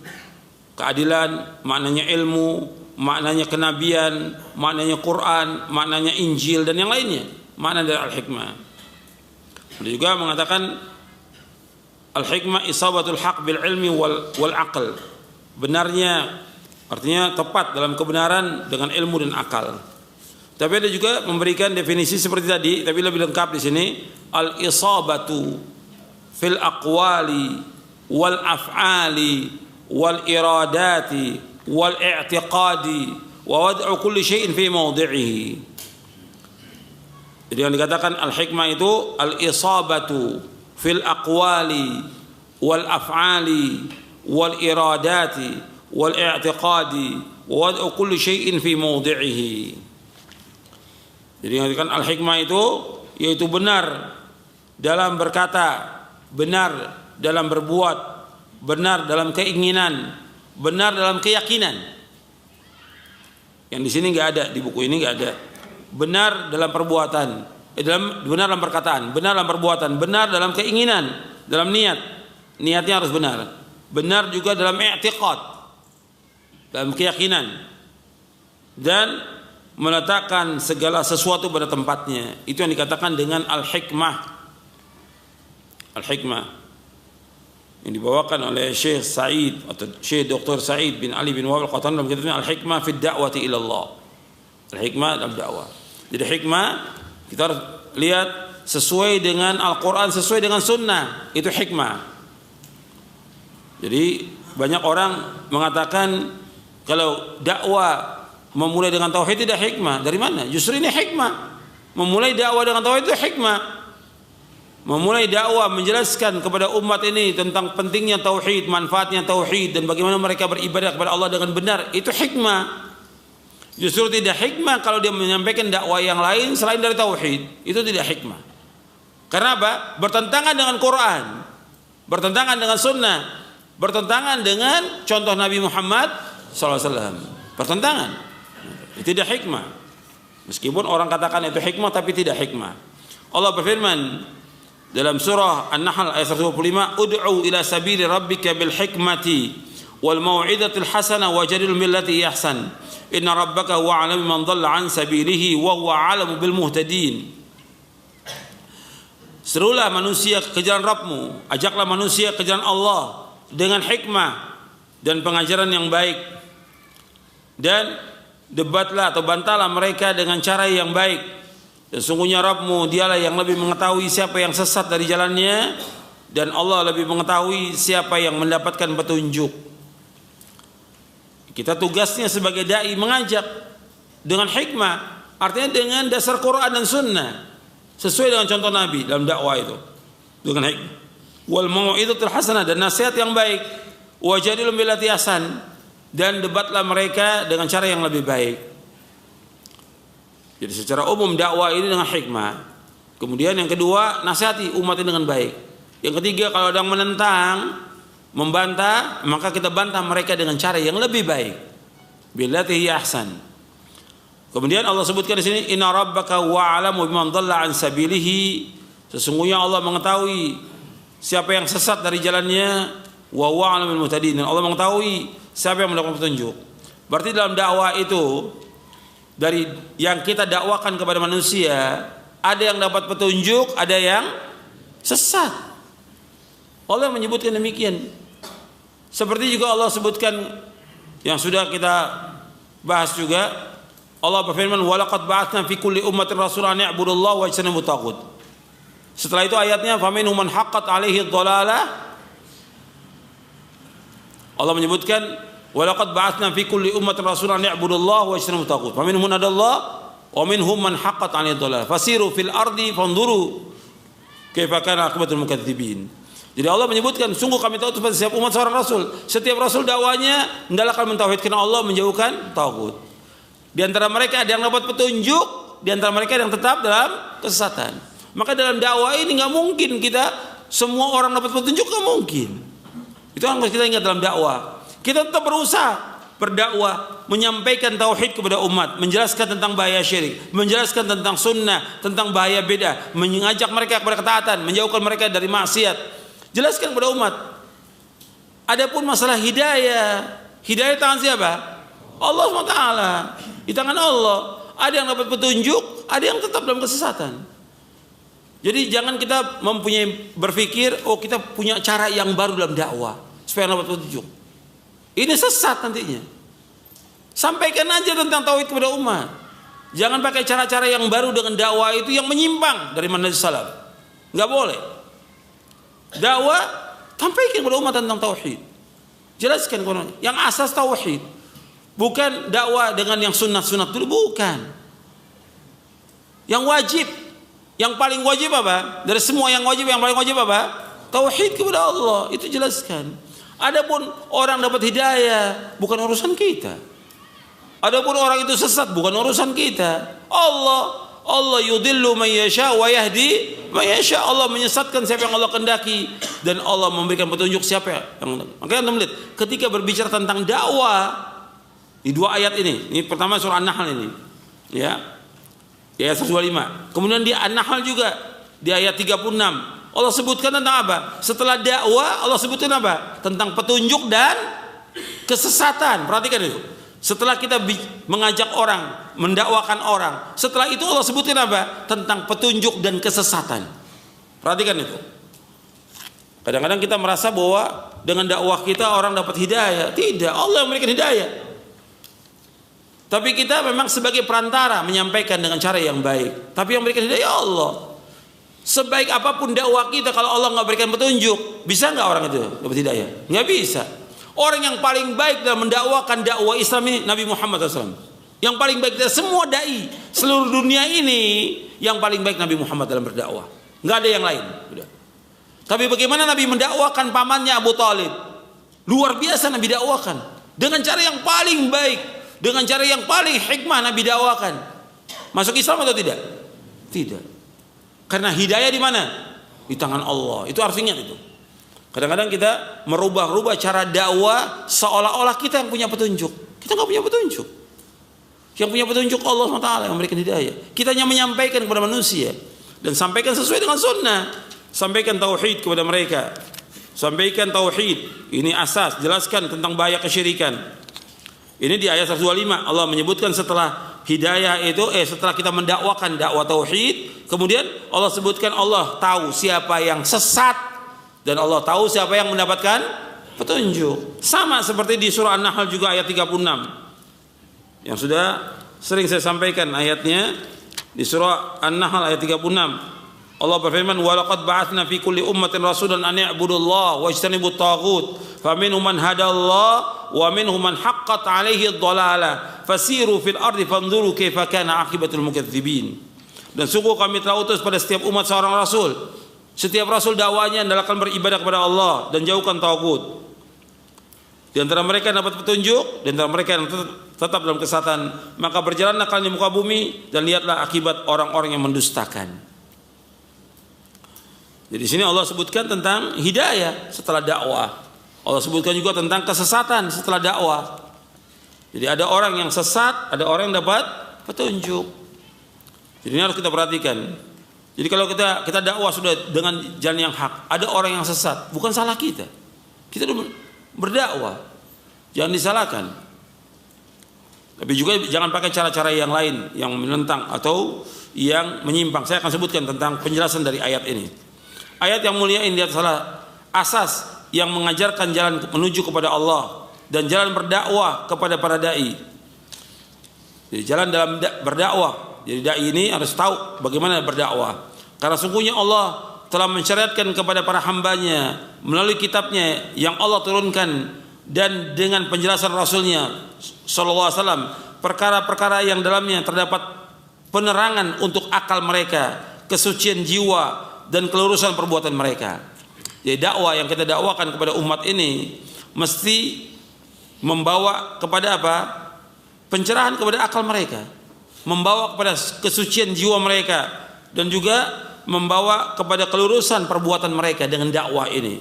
keadilan, maknanya ilmu, maknanya kenabian, maknanya Quran, maknanya Injil dan yang lainnya. Makna dari al-hikmah. Dia juga mengatakan al-hikmah isabatul haq bil ilmi wal aql. Benarnya artinya tepat dalam kebenaran dengan ilmu dan akal. Tapi ada juga memberikan definisi seperti tadi, tapi lebih lengkap di sini, al-isabatu fil aqwali wal af'ali wal iradati wal i'tiqadi wa wad'u kulli syai'in fi mawdi'ihi. Jadi yang dikatakan al-hikmah itu al-isabatu fil aqwali wal af'ali wal iradati wal i'tiqadi wa wad'u kulli syai'in fi mawdi'ihi. Jadi yang dikatakan al-hikmah itu yaitu benar dalam berkata, benar dalam berbuat, benar dalam keinginan, benar dalam keyakinan. Yang di sini enggak ada, di buku ini enggak ada. Benar dalam perbuatan, benar dalam perkataan, benar dalam perbuatan, benar dalam keinginan, dalam niat. Niatnya harus benar. Benar juga dalam i'tiqad, dalam keyakinan, dan meletakkan segala sesuatu pada tempatnya. Itu yang dikatakan dengan al-hikmah. Al-hikmah yang dibawakan oleh Syekh Sa'id atau Syekh Dr. Sa'id bin Ali bin Wahab Al-Qattan dalam kitabnya Al-Hikmah fi Da'wati ila Allah. Al-hikmah dalam dakwah. Jadi hikmah kita harus lihat sesuai dengan Al-Quran, sesuai dengan Sunnah. Itu hikmah. Jadi banyak orang mengatakan kalau dakwah memulai dengan tauhid tidak hikmah. Dari mana? Justru ini hikmah. Memulai dakwah dengan tauhid itu hikmah. memulai dakwah menjelaskan kepada umat ini tentang pentingnya tauhid, manfaatnya tauhid, dan bagaimana mereka beribadah kepada Allah dengan benar, itu hikmah. Justru tidak hikmah kalau dia menyampaikan dakwah yang lain selain dari tauhid, itu tidak hikmah. Karena apa? Bertentangan dengan Quran, bertentangan dengan sunnah, bertentangan dengan contoh Nabi Muhammad SAW. Bertentangan. Itu tidak hikmah. Meskipun orang katakan itu hikmah, tapi tidak hikmah. Allah berfirman dalam surah An-Nahl ayat 125, ud'u ila sabili rabbika bil hikmati wal mau'izatil hasanah wajadil millati ihsan inna rabbaka huwa a'lamu man dhalla an sabilihi wa huwa a'lamu bil muhtadin. Serulah manusia ke jalan Rabbmu, ajaklah manusia ke jalan Allah dengan hikmah dan pengajaran yang baik, dan debatlah atau bantahlah mereka dengan cara yang baik. Dan sungguhnya Rabbmu dialah yang lebih mengetahui siapa yang sesat dari jalannya, dan Allah lebih mengetahui siapa yang mendapatkan petunjuk. Kita tugasnya sebagai dai mengajak dengan hikmah, artinya dengan dasar Quran dan sunnah, sesuai dengan contoh Nabi dalam dakwah itu, dengan hikmah. Wal mau'izatul hasanah, dan nasihat yang baik. Wajadilhum billati ahsan, dan debatlah mereka dengan cara yang lebih baik. Jadi secara umum dakwah ini dengan hikmah. Kemudian yang kedua, nasihati umat ini dengan baik. Yang ketiga, kalau ada yang menentang, membantah, maka kita bantah mereka dengan cara yang lebih baik. Billati hiya ahsan. Kemudian Allah sebutkan di sini, inna rabbaka wa'alamu biman dhalla an sabilihi. Sesungguhnya Allah mengetahui siapa yang sesat dari jalannya, wa wa'alamu bil muhtadin. Allah mengetahui siapa yang mendapatkan petunjuk. Berarti dalam dakwah itu, dari yang kita dakwakan kepada manusia, ada yang dapat petunjuk, ada yang sesat. Allah menyebutkan demikian. Seperti juga Allah sebutkan yang sudah kita bahas juga, Allah berfirman, walaqad ba'atsna fi kulli ummatin rasulan an ya'budullaha wa yajtanibut taghut. Setelah itu ayatnya, faminhum man haqqat 'alaihi dhalalah. Allah menyebutkan, walaqad ba'atsna fi kulli ummatin rasulan ya'budullaha wa yajtanibut taghut. Faminhum man hadallahu wa minhum man haqqat 'alaihi dhalalah. Fasiru fil ardi fanzuru kaifa kana aqibatul mukadzibin. Jadi Allah menyebutkan, sungguh kami tahu pada setiap umat seorang rasul. Setiap rasul dakwanya hendaklah mentauhidkan Allah, menjauhkan taghut. Di antara mereka ada yang dapat petunjuk, di antara mereka ada yang tetap dalam kesesatan. Maka dalam dakwah ini nggak mungkin kita semua orang dapat petunjuk, nggak mungkin. Itu yang harus kita ingat dalam dakwah. Kita tetap berusaha berdakwah, menyampaikan tauhid kepada umat, menjelaskan tentang bahaya syirik, menjelaskan tentang sunnah, tentang bahaya bid'ah, mengajak mereka kepada ketaatan, menjauhkan mereka dari maksiat. Jelaskan kepada umat. Adapun masalah hidayah, hidayah tangan siapa? Allah SWT. Di tangan Allah. Ada yang dapat petunjuk, ada yang tetap dalam kesesatan. Jadi jangan kita mempunyai berpikir, oh kita punya cara yang baru dalam dakwah supaya dapat petunjuk. Ini sesat nantinya. Sampaikan aja tentang tauhid kepada umat. Jangan pakai cara-cara yang baru dengan dakwah itu yang menyimpang dari manhaj salaf. Enggak boleh. Dakwah, sampaikan kepada umat tentang tauhid. Jelaskan kepada umat yang asas tauhid. Bukan dakwah dengan yang sunat-sunat dulu, bukan. Yang wajib, yang paling wajib apa? Dari semua yang wajib, yang paling wajib apa? Tauhid kepada Allah. Itu jelaskan. Adapun orang dapat hidayah, bukan urusan kita. Adapun orang itu sesat, bukan urusan kita. Allah yudillu man yasha wa yahdi man yasha. Allah menyesatkan siapa yang Allah kehendaki, dan Allah memberikan petunjuk siapa yang. Makanya Anda melihat ketika berbicara tentang dakwah di dua ayat ini pertama surah An-Nahl ini, ya. Di ayat 125. Kemudian di An-Nahl juga di ayat 36. Allah sebutkan tentang apa? Setelah dakwah Allah sebutkan apa? Tentang petunjuk dan kesesatan. Perhatikan itu. Setelah kita mengajak orang, mendakwakan orang, setelah itu Allah sebutkan apa? Tentang petunjuk dan kesesatan. Perhatikan itu. Kadang-kadang kita merasa bahwa dengan dakwah kita orang dapat hidayah. Tidak, Allah yang memberikan hidayah. Tapi kita memang sebagai perantara menyampaikan dengan cara yang baik. Tapi yang memberikan hidayah Allah. Sebaik apapun dakwah kita, kalau Allah nggak berikan petunjuk, bisa nggak orang itu dapat hidayah? Nggak bisa. Orang yang paling baik dalam mendakwakan dakwah Islam ini Nabi Muhammad SAW. Yang paling baik dari semua dai seluruh dunia ini, yang paling baik Nabi Muhammad dalam berdakwah. nggak ada yang lain. Udah. Tapi bagaimana Nabi mendakwakan pamannya Abu Thalib? Luar biasa Nabi dakwakan dengan cara yang paling baik, dengan cara yang paling hikmah Nabi dakwakan. Masuk Islam atau tidak? Tidak. Karena hidayah di mana? Di tangan Allah. Itu harus ingat itu. Kadang-kadang kita merubah-rubah cara dakwah seolah-olah kita yang punya petunjuk. Kita nggak punya petunjuk. Yang punya petunjuk Allah SWT yang memberikan hidayah. Kita hanya menyampaikan kepada manusia dan sampaikan sesuai dengan sunnah. Sampaikan tauhid kepada mereka. Sampaikan tauhid. Ini asas. Jelaskan tentang bahaya kesyirikan. Ini di ayat 125 Allah menyebutkan setelah hidayah itu setelah kita mendakwakan dakwah tauhid, kemudian Allah sebutkan Allah tahu siapa yang sesat dan Allah tahu siapa yang mendapatkan petunjuk. Sama seperti di surah An-Nahl juga ayat 36. Yang sudah sering saya sampaikan ayatnya di surah An-Nahl ayat 36. Allah berfirman, "Wa laqad ba'atsna fi kulli ummatin rasulan an ya'budullaha wajtanibut taghut, faminhum man hadallahu wa minhum man haqqat 'alaihi ad-dhalalah, fasiru fil ardi fanzuru kaifa kana 'aqibatul mukadzibin." Dan sungguh kami telah utus pada setiap umat seorang rasul. Setiap rasul dakwanya adalah beribadah kepada Allah dan jauhkan taghut. Di antara mereka yang dapat petunjuk, di antara mereka yang tetap dalam kesesatan, maka berjalanlah kalian di muka bumi dan lihatlah akibat orang-orang yang mendustakan. Jadi di sini Allah sebutkan tentang hidayah setelah dakwah. Allah sebutkan juga tentang kesesatan setelah dakwah. Jadi ada orang yang sesat, ada orang yang dapat petunjuk. Jadi ini harus kita perhatikan. Jadi kalau kita dakwah sudah dengan jalan yang hak, ada orang yang sesat, bukan salah kita. Kita berdakwah, jangan disalahkan. Tapi juga jangan pakai cara-cara yang lain yang menentang atau yang menyimpang. Saya akan sebutkan tentang penjelasan dari ayat ini. Ayat yang mulia ini adalah asas yang mengajarkan jalan menuju kepada Allah dan jalan berdakwah kepada para dai. Jadi jalan dalam berdakwah. Jadi dai ini harus tahu bagaimana berdakwah. Karena sungguhnya Allah telah mensyariatkan kepada para hambanya melalui kitabnya yang Allah turunkan dan dengan penjelasan Rasulnya sallallahu alaihi wasallam perkara-perkara yang dalamnya terdapat penerangan untuk akal mereka, kesucian jiwa dan kelurusan perbuatan mereka. Jadi dakwah yang kita dakwakan kepada umat ini mesti membawa kepada apa? Pencerahan kepada akal mereka, membawa kepada kesucian jiwa mereka dan juga membawa kepada kelurusan perbuatan mereka dengan dakwah ini.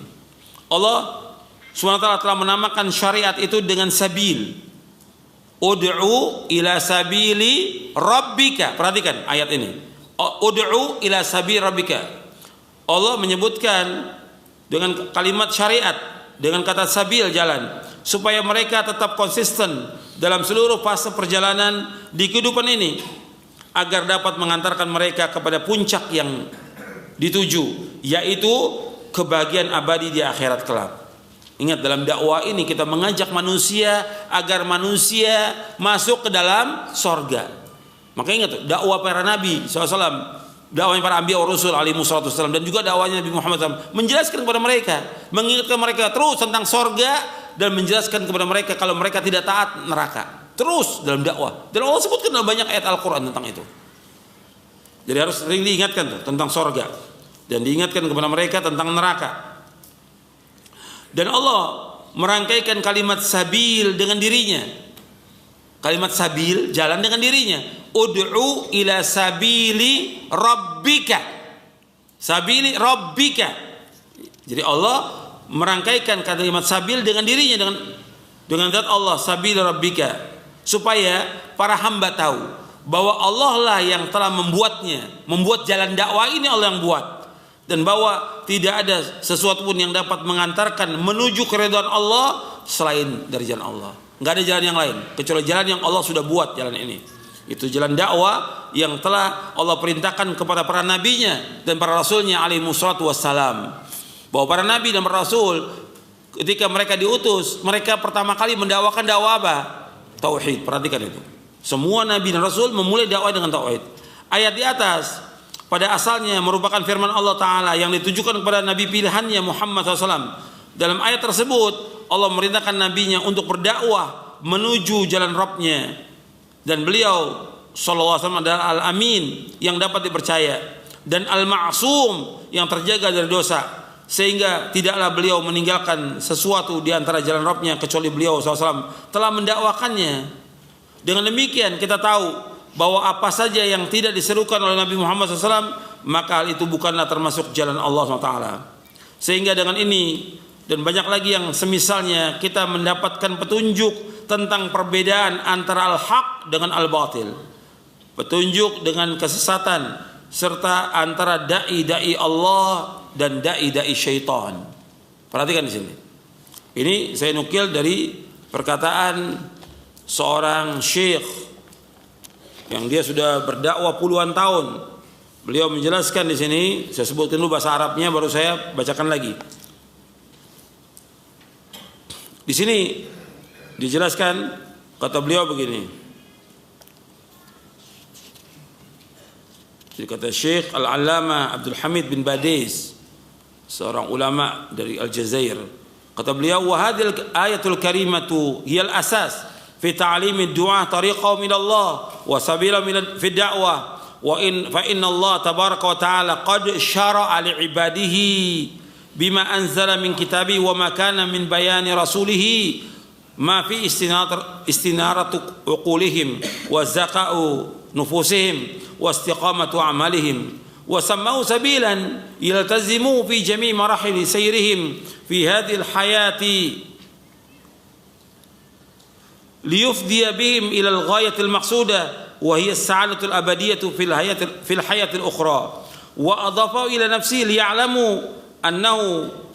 Allah SWT telah menamakan syariat itu dengan sabil. Ud'u ila sabili rabbika. Perhatikan ayat ini. Ud'u ila sabili rabbika. Allah menyebutkan dengan kalimat syariat, dengan kata sabil jalan, supaya mereka tetap konsisten dalam seluruh fase perjalanan di kehidupan ini, agar dapat mengantarkan mereka kepada puncak yang dituju, yaitu kebahagiaan abadi di akhirat kelak. Ingat, dalam dakwah ini kita mengajak manusia agar manusia masuk ke dalam sorga. Maka ingat, dakwah para nabi SAW, dakwahnya para anbiya wa rasul alaihi wassalam, dan juga dakwahnya Nabi Muhammad SAW menjelaskan kepada mereka, mengingatkan mereka terus tentang sorga dan menjelaskan kepada mereka kalau mereka tidak taat neraka. Terus dalam dakwah. Dan Allah sebutkan dalam banyak ayat Al-Quran tentang itu. Jadi harus sering diingatkan tuh, tentang sorga dan diingatkan kepada mereka tentang neraka. Dan Allah merangkaikan kalimat sabil dengan dirinya. Kalimat sabil jalan dengan dirinya. Ud'u ila sabili rabbika. Sabili rabbika. Jadi Allah merangkaikan kalimat sabil dengan dirinya, dengan zat Allah, sabili rabbika, supaya para hamba tahu bahwa Allah lah yang telah membuat jalan dakwah ini, Allah yang buat, dan bahwa tidak ada sesuatu pun yang dapat mengantarkan menuju keridhaan Allah selain dari jalan Allah. Nggak ada jalan yang lain kecuali jalan yang Allah sudah buat, jalan ini. Itu jalan dakwah yang telah Allah perintahkan kepada para nabinya dan para rasulnya alaihi wassalatu wassalam. Bahwa para nabi dan para rasul ketika mereka diutus, mereka pertama kali mendakwakan dakwah apa? Tauhid. Perhatikan itu. Semua nabi dan rasul memulai dakwah dengan tauhid. Ayat di atas pada asalnya merupakan firman Allah Ta'ala yang ditujukan kepada nabi pilihannya Muhammad SAW. Dalam ayat tersebut Allah memerintahkan nabinya untuk berdakwah menuju jalan Rabbnya, dan beliau sallallahu alaihi wasallam adalah al-amin yang dapat dipercaya. dan al-ma'sum yang terjaga dari dosa, sehingga tidaklah beliau meninggalkan sesuatu di antara jalan Rabbnya kecuali beliau SAW telah mendakwakannya. Dengan demikian kita tahu bahwa apa saja yang tidak diserukan oleh Nabi Muhammad SAW, maka hal itu bukanlah termasuk jalan Allah SWT. Sehingga dengan ini dan banyak lagi yang semisalnya, kita mendapatkan petunjuk tentang perbedaan antara al-haq dengan al-batil, petunjuk dengan kesesatan, serta antara dai-dai Allah dan dai-dai syaitan. Perhatikan di sini. Ini saya nukil dari perkataan seorang syekh yang dia sudah berdakwah puluhan tahun. Beliau menjelaskan di sini, saya sebutkan dulu bahasa Arabnya baru saya bacakan lagi. Di sini dijelaskan, kata beliau begini. Jadi kata Syekh Al-Allamah Abdul Hamid bin Badiz, seorang ulama dari Aljazair, kata beliau, wa hadhil ayatul karimatu hiya al-asas fi ta'lim ad-du'a tariqahu min Allah wa sabila min fi ad-da'wah wa in fa inna Allah tabaraka wa ta'ala qad syara'a li ibadihi bima anzala min kitabi wa ma kana min bayani rasulihi ma fi istinaratu uqulihim wa zaka'u nufusihim wa istiqamatu amalihim wa sammau sabilan yaltazimu fi jami' marahil sayrihim fi hadhihi al-hayati liyufdiya bihim ila al-ghayati al-maqsuda wa hiya as-sa'adatu al-abadiyatu fil hayati al-ukhra wa adafahu ila nafsihi liya'lamu أنه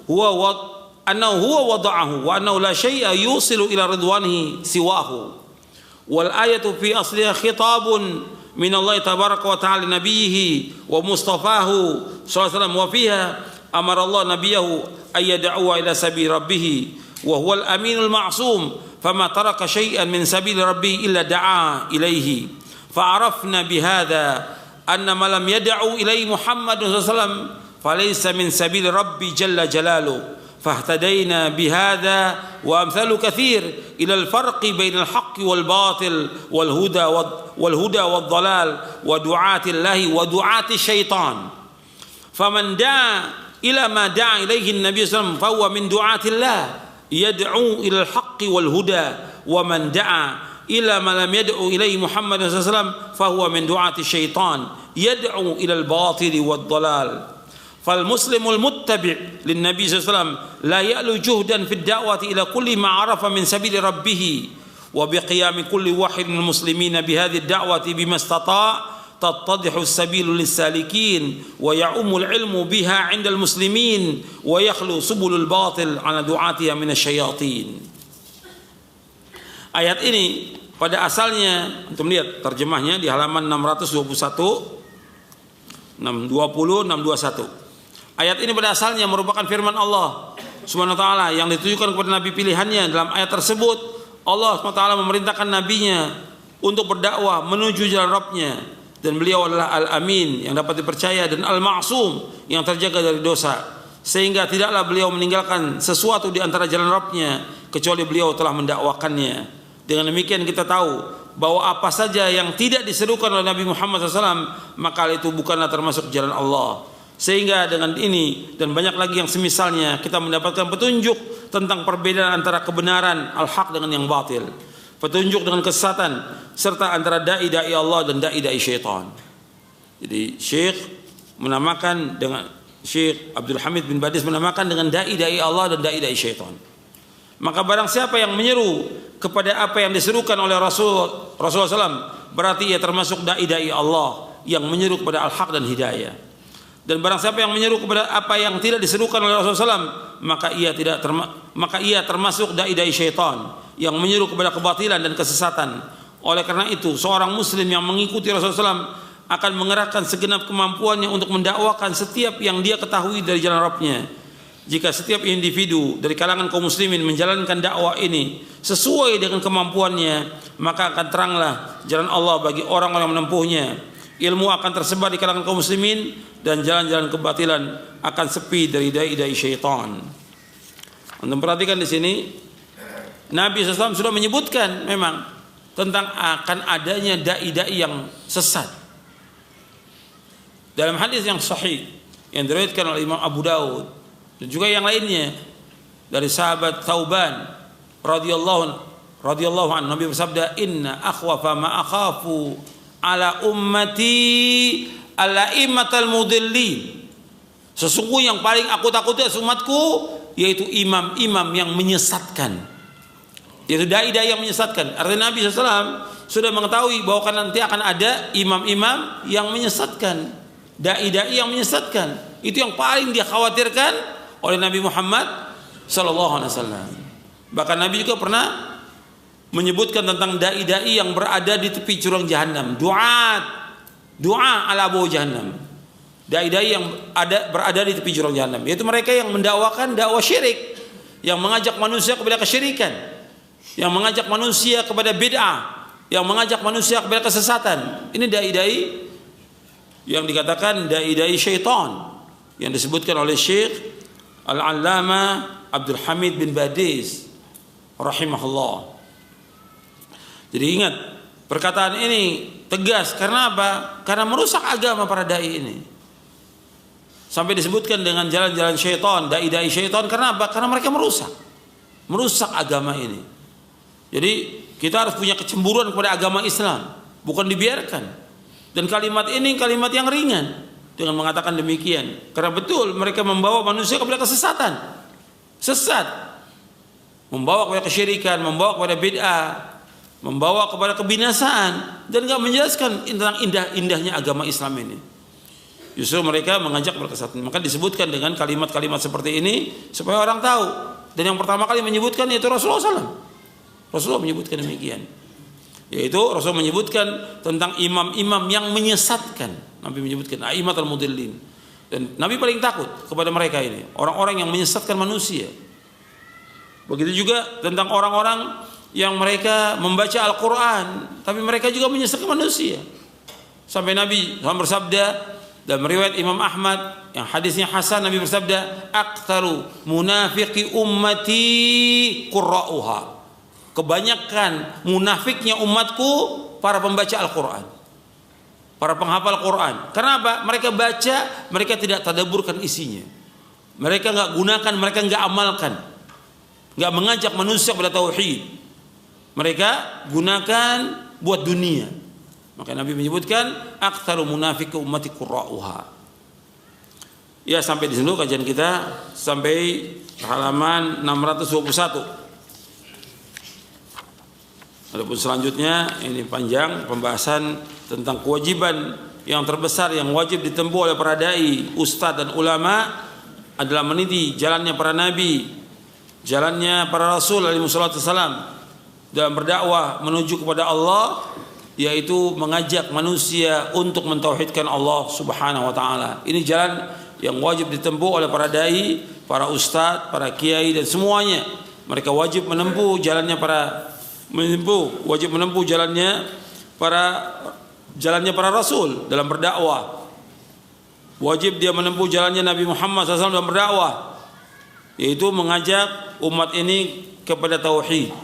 هو وضعه وأنه لا شيء يوصل إلى رضوانه سواه والآية في أصلها خطاب من الله تبارك وتعالى لنبيه ومصطفاه صلى الله عليه وسلم وفيها أمر الله نبيه أن يدعو إلى سبيل ربه وهو الأمين المعصوم فما ترك شيئا من سبيل ربه إلا دعا إليه فعرفنا بهذا أن ما لم يدعو إليه محمد صلى الله عليه وسلم فليس من سبيل ربي جل جلاله فاهتدينا بهذا وأمثال كثير إلى الفرق بين الحق والباطل والهدى والضلال ودعاة الله ودعاة الشيطان فمن دعا إلى ما دعا إليه النبي صلى الله عليه وسلم فهو من دعاة الله يدعو إلى الحق والهدى ومن دعا إلى ما لم يدعو إليه محمد صلى الله عليه وسلم فهو من دعاة الشيطان يدعو إلى الباطل والضلال فالمسلم المتبع للنبي صلى الله عليه وسلم لا يألو جهدا في الدعوة إلى كل ما عرف من سبيل ربه وبقيام كل واحد من المسلمين بهذه الدعوة بما استطاع تتضح السبيل للسالكين ويعم العلم بها عند المسلمين ويخلو سبل الباطل على دعاتها من الشياطين. Ayat ini pada asalnya, untuk melihat terjemahnya di halaman 621, 620, 621. Ayat ini pada asalnya merupakan firman Allah Subhanahu wa taala yang ditujukan kepada nabi pilihannya. Dalam ayat tersebut Allah Subhanahu wa taala memerintahkan nabinya untuk berdakwah menuju jalan Rabbnya, dan beliau adalah Al-Amin yang dapat dipercaya dan Al-Ma'sum yang terjaga dari dosa, sehingga tidaklah beliau meninggalkan sesuatu di antara jalan Rabbnya kecuali beliau telah mendakwakannya. Dengan demikian kita tahu bahwa apa saja yang tidak diserukan oleh Nabi Muhammad SAW, maka itu bukanlah termasuk jalan Allah. Sehingga dengan ini dan banyak lagi yang semisalnya, kita mendapatkan petunjuk tentang perbedaan antara kebenaran al-haq dengan yang batil, petunjuk dengan kesesatan, serta antara dai-dai Allah dan dai-dai syaitan. Jadi Syekh menamakan dengan Syekh Abdul Hamid bin Badiz menamakan dengan dai-dai Allah dan dai-dai syaitan. Maka barang siapa yang menyeru kepada apa yang diserukan oleh Rasulullah SAW, berarti ia termasuk dai-dai Allah yang menyeru kepada al-haq dan hidayah. Dan barang siapa yang menyeru kepada apa yang tidak diserukan oleh Rasulullah SAW, maka ia termasuk dai-dai syaitan yang menyeru kepada kebatilan dan kesesatan. Oleh karena itu, seorang muslim yang mengikuti Rasulullah SAW akan mengerahkan segenap kemampuannya untuk mendakwakan setiap yang dia ketahui dari jalan Rabbnya. Jika setiap individu dari kalangan kaum muslimin menjalankan dakwah ini sesuai dengan kemampuannya, maka akan teranglah jalan Allah bagi orang-orang yang menempuhnya. Ilmu akan tersebar di kalangan kaum muslimin dan jalan-jalan kebatilan akan sepi dari dai-dai syaitan. Untuk perhatikan di sini, Nabi SAW sudah menyebutkan memang tentang akan adanya dai-dai yang sesat. dalam hadis yang sahih yang diriwayatkan oleh Imam Abu Daud dan juga yang lainnya dari sahabat Thauban radhiyallahu anhu, Nabi bersabda, inna akhwafa ma akhafu ala ummati al-a'immatal mudillin. Sesungguhnya yang paling aku takuti atas umatku yaitu imam-imam yang menyesatkan, yaitu dai-dai yang menyesatkan. Artinya Nabi SAW sudah mengetahui bahwa nanti akan ada imam-imam yang menyesatkan, dai-dai yang menyesatkan. Itu yang paling dia khawatirkan oleh Nabi Muhammad SAW. Bahkan Nabi juga pernah menyebutkan tentang dai-dai yang berada di tepi jurang jahanam, doa ala abu jahannam. Dai-dai yang berada di tepi jurang jahanam, yaitu mereka yang mendakwakan dakwah syirik, yang mengajak manusia kepada kesyirikan, yang mengajak manusia kepada bid'ah, yang mengajak manusia kepada kesesatan. Ini dai-dai yang dikatakan dai-dai syaitan, yang disebutkan oleh Syekh Al-Allamah Abdul Hamid bin Badiz rahimahullah. Jadi ingat, perkataan ini tegas. Karena apa? Karena merusak agama para dai ini. Sampai disebutkan dengan jalan-jalan syaitan, dai-dai syaitan. Karena apa? Karena mereka merusak agama ini. Jadi kita harus punya kecemburuan kepada agama Islam, bukan dibiarkan. Dan kalimat ini kalimat yang ringan dengan mengatakan demikian. Karena betul mereka membawa manusia kepada kesesatan, sesat, membawa kepada kesyirikan, membawa kepada bid'ah, membawa kepada kebinasaan, dan enggak menjelaskan tentang indah-indahnya agama Islam ini. Justru mereka mengajak berkesatan. Maka disebutkan dengan kalimat-kalimat seperti ini supaya orang tahu. Dan yang pertama kali menyebutkan yaitu Rasulullah SAW. Rasulullah menyebutkan demikian. Yaitu Rasulullah menyebutkan tentang imam-imam yang menyesatkan. Nabi menyebutkan a'immatul mudillin. Dan Nabi paling takut kepada mereka ini, orang-orang yang menyesatkan manusia. Begitu juga tentang orang-orang yang mereka membaca Al-Quran, tapi mereka juga menyesatkan manusia. Sampai Nabi SAW bersabda dalam riwayat Imam Ahmad yang hadisnya hasan, Nabi bersabda, "Aktsaru munafiqi ummati qurra'uha." Kebanyakan munafiknya umatku para pembaca Al-Quran, para penghafal Quran. Kenapa? Mereka baca, mereka tidak tadabburkan isinya. Mereka enggak gunakan, mereka enggak amalkan, enggak mengajak manusia kepada tauhid. Mereka gunakan buat dunia. Maka Nabi menyebutkan aktsaru munafiqi ummati qurra'uha. Ya, sampai di sini kajian kita sampai halaman 621. Adapun selanjutnya ini panjang pembahasan tentang kewajiban yang terbesar yang wajib ditempuh oleh para dai, ustadz dan ulama adalah meniti jalannya para nabi, jalannya para rasul alaihi wassalam dalam berdakwah menuju kepada Allah, yaitu mengajak manusia untuk mentauhidkan Allah Subhanahu wa taala. Ini jalan yang wajib ditempuh oleh para dai, para ustadz, para kiai dan semuanya. Mereka wajib menempuh jalannya jalannya para rasul dalam berdakwah. Wajib dia menempuh jalannya Nabi Muhammad SAW dalam berdakwah, yaitu mengajak umat ini kepada tauhid,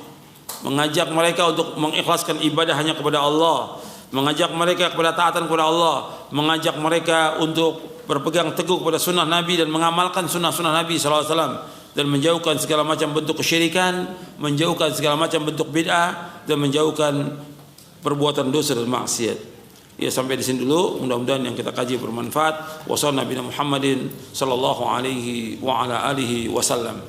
mengajak mereka untuk mengikhlaskan ibadah hanya kepada Allah, mengajak mereka kepada taatan kepada Allah, mengajak mereka untuk berpegang teguh kepada sunnah Nabi dan mengamalkan sunnah-sunnah Nabi SAW, dan menjauhkan segala macam bentuk kesyirikan, menjauhkan segala macam bentuk bid'ah, dan menjauhkan perbuatan dosa dan maksiat. Ya, sampai di sini dulu. Mudah-mudahan yang kita kaji bermanfaat. Wassallallahu Nabi Muhammadin sallallahu alaihi wa ala alihi wasallam.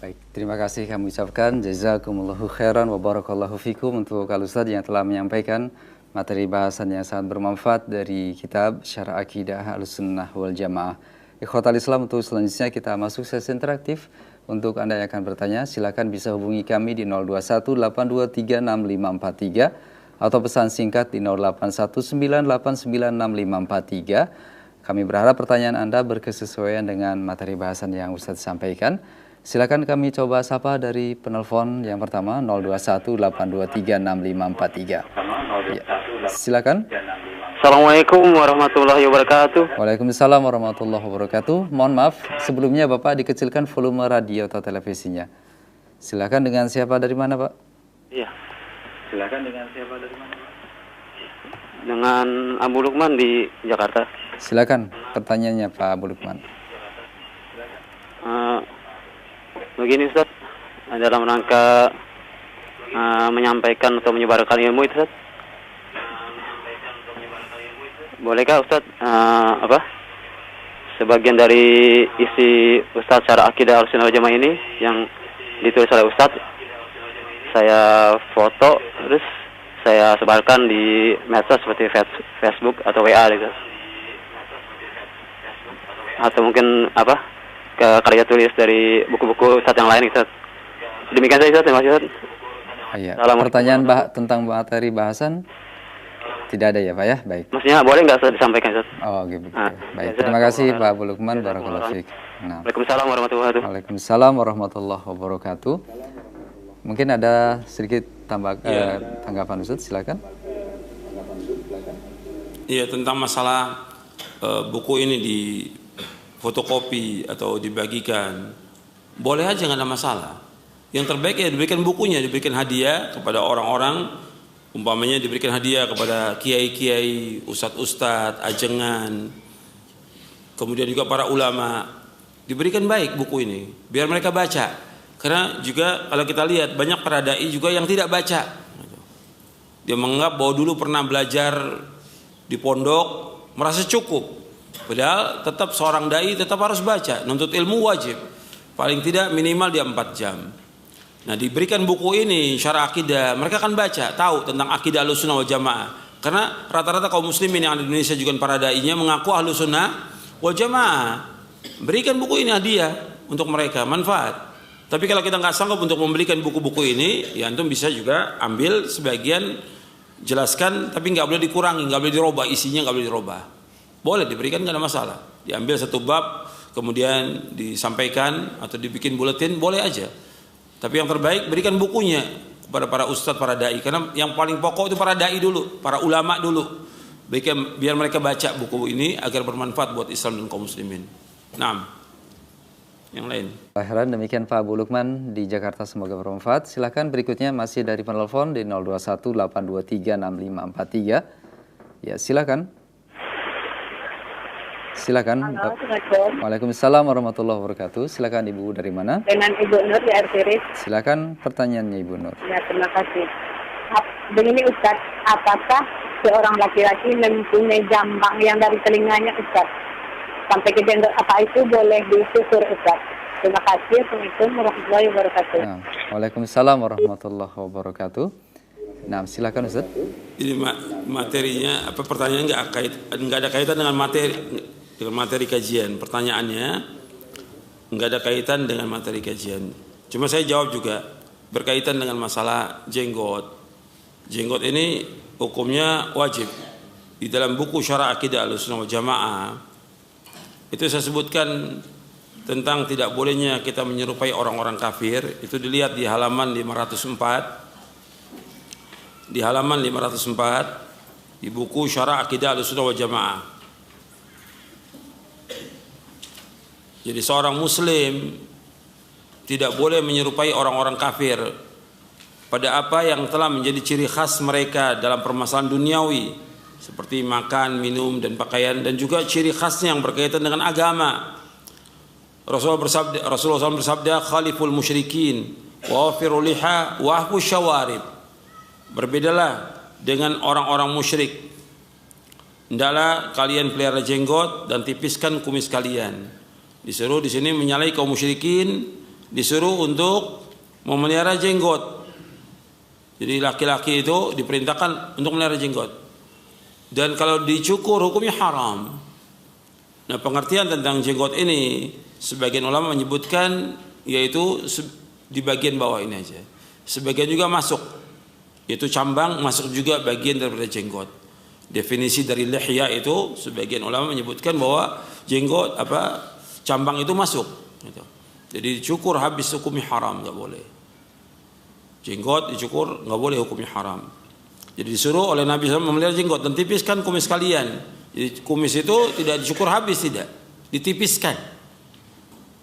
Baik, terima kasih kami ucapkan jazakumullahu khairan wa barakallahu fikum untuk Al-Ustaz yang telah menyampaikan materi bahasan yang sangat bermanfaat dari kitab Syarah Aqidah Ahlussunnah wal Jamaah. Ikhwatal Islam, untuk selanjutnya kita masuk sesi interaktif. Untuk Anda yang akan bertanya, silakan bisa hubungi kami di 0218236543 atau pesan singkat di 0819896543. Kami berharap pertanyaan Anda berkesesuaian dengan materi bahasan yang Ustaz sampaikan. Silakan kami coba sapa dari penelpon yang pertama 0218236543. Ya, silakan. Assalamualaikum warahmatullahi wabarakatuh. Waalaikumsalam warahmatullahi wabarakatuh. Mohon maaf, sebelumnya Bapak dikecilkan volume radio atau televisinya. Silakan, dengan siapa dari mana, Pak? Iya. Silakan, dengan siapa dari mana, Pak? dengan Abu Lukman di Jakarta. Silakan pertanyaannya Pak Abu Lukman. Begini Ustaz, dalam rangka menyampaikan atau menyebarkan ilmu itu Ustaz, bolehkah Ustaz sebagian dari isi Ustaz Syarah Akidah Ahlussunnah wal Jamaah ini yang ditulis oleh Ustaz saya foto terus saya sebarkan di medsos seperti Facebook atau WA gitu, atau mungkin karya tulis dari buku-buku Ustaz yang lain Ustaz. Demikian saja Ustaz, terima kasih Ustaz. Iya. Pertanyaan tentang materi bahasan tidak ada ya Pak ya? Baik. Maksudnya boleh nggak Ustaz disampaikan Ustaz? Oh gitu. Baik. Terima kasih Pak Abu Lukman. Barakallahu fiik. Nah. Waalaikumsalam warahmatullahi wabarakatuh. Waalaikumsalam warahmatullahi wabarakatuh. Mungkin ada sedikit tanggapan Ustaz, silakan. Iya, tentang masalah buku ini di fotokopi atau dibagikan, boleh aja, nggak ada masalah. Yang terbaik ya diberikan bukunya, diberikan hadiah kepada orang-orang, umpamanya diberikan hadiah kepada kiai-kiai, ustadz-ustadz, ajengan, kemudian juga para ulama, diberikan baik buku ini, biar mereka baca. Karena juga kalau kita lihat banyak para dai juga yang tidak baca. Dia menganggap bahwa dulu pernah belajar di pondok, merasa cukup. Padahal tetap seorang dai tetap harus baca, nuntut ilmu wajib. Paling tidak minimal dia 4 jam. Nah, diberikan buku ini Syarah Akidah, mereka akan baca, tahu tentang akidah Ahlussunnah wal Jamaah. Karena rata-rata kaum muslimin yang ada di Indonesia juga para dai-nya mengaku Ahlussunnah wal Jamaah. Berikan buku ini hadiah untuk mereka, manfaat. Tapi kalau kita nggak sanggup untuk membelikan buku-buku ini, ya antum bisa juga ambil sebagian, jelaskan, tapi nggak boleh dikurangi, nggak boleh dirubah, isinya nggak boleh dirubah. Boleh diberikan, nggak ada masalah. Diambil satu bab, kemudian disampaikan atau dibikin buletin, boleh aja. Tapi yang terbaik berikan bukunya kepada para ustadz, para dai, karena yang paling pokok itu para dai dulu, para ulama dulu. Biar mereka baca buku ini agar bermanfaat buat Islam dan kaum muslimin. Nah, yang lain. Akhiran demikian Pak Abu Lukman di Jakarta, semoga bermanfaat. Silakan berikutnya masih dari penelpon di 0218236543. Ya, silakan. Silakan. Halo, Assalamualaikum. Waalaikumsalam warahmatullahi wabarakatuh. Silakan Ibu, dari mana? Dengan Ibu Nur di Artiris. Silakan pertanyaannya Ibu Nur. Ya, terima kasih. Begini Ustaz, apakah seorang laki-laki mempunyai jambang yang dari telinganya Ustaz sampai ke jenggot, apa itu boleh disusur Ustaz? Terima kasih. Assalamualaikum warahmatullahi wabarakatuh. Nah, Waalaikumsalam warahmatullahi wabarakatuh. Nah, silakan Ustaz. Jadi materinya apa, pertanyaan nggak ada kaitan dengan materi kajian. Pertanyaannya nggak ada kaitan dengan materi kajian. Cuma saya jawab juga berkaitan dengan masalah jenggot. Jenggot ini hukumnya wajib. Di dalam buku Syarah Akidah Ahlussunnah wal Jamaah itu saya sebutkan tentang tidak bolehnya kita menyerupai orang-orang kafir. Itu dilihat di halaman 504. Di halaman 504 di buku Syarah Akidah Ahlussunnah wal Jamaah. Jadi seorang muslim tidak boleh menyerupai orang-orang kafir pada apa yang telah menjadi ciri khas mereka dalam permasalahan duniawi, seperti makan, minum, dan pakaian, dan juga ciri khasnya yang berkaitan dengan agama. Rasulullah SAW bersabda, khaliful musyrikin wa wafiru liha wa ahbu syawarib. Berbedalah dengan orang-orang musyrik. Hendaklah kalian pelihara jenggot dan tipiskan kumis kalian. Disuruh di sini menyalahi kaum musyrikin, disuruh untuk memelihara jenggot. Jadi laki-laki itu diperintahkan untuk memelihara jenggot. Dan kalau dicukur hukumnya haram. Nah, pengertian tentang jenggot ini sebagian ulama menyebutkan yaitu di bagian bawah ini aja. Sebagian juga masuk, yaitu cambang masuk juga bagian daripada jenggot. Definisi dari lihya itu sebagian ulama menyebutkan bahwa jenggot cambang itu masuk. Gitu. Jadi dicukur habis hukumnya haram, nggak boleh. Jenggot dicukur nggak boleh, hukumnya haram. Jadi disuruh oleh Nabi SAW memelihara jenggot dan tipiskan kumis kalian. Jadi kumis itu tidak dicukur habis, tidak, ditipiskan.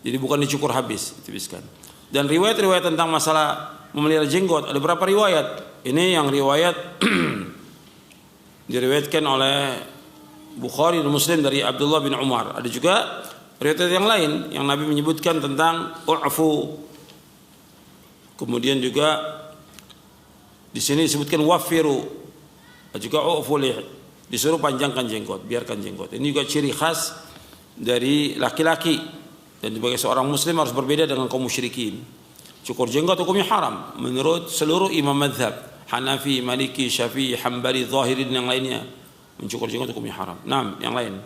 Jadi bukan dicukur habis, ditipiskan. Dan riwayat-riwayat tentang masalah memelihara jenggot ada berapa riwayat? Ini yang riwayat diriwayatkan oleh Bukhari dan Muslim dari Abdullah bin Umar. Ada juga riwayat yang lain yang Nabi menyebutkan tentang u'fu. Kemudian juga di sini disebutkan wafiru. Juga u'fu, disuruh panjangkan jenggot, biarkan jenggot. Ini juga ciri khas dari laki-laki, dan sebagai seorang muslim harus berbeda dengan kaum musyrikin. Cukur jenggot hukumnya haram menurut seluruh imam mazhab, Hanafi, Maliki, Syafi'i, Hambali, Zahiri dan yang lainnya. Mencukur jenggot hukumnya haram. Nah, yang lain.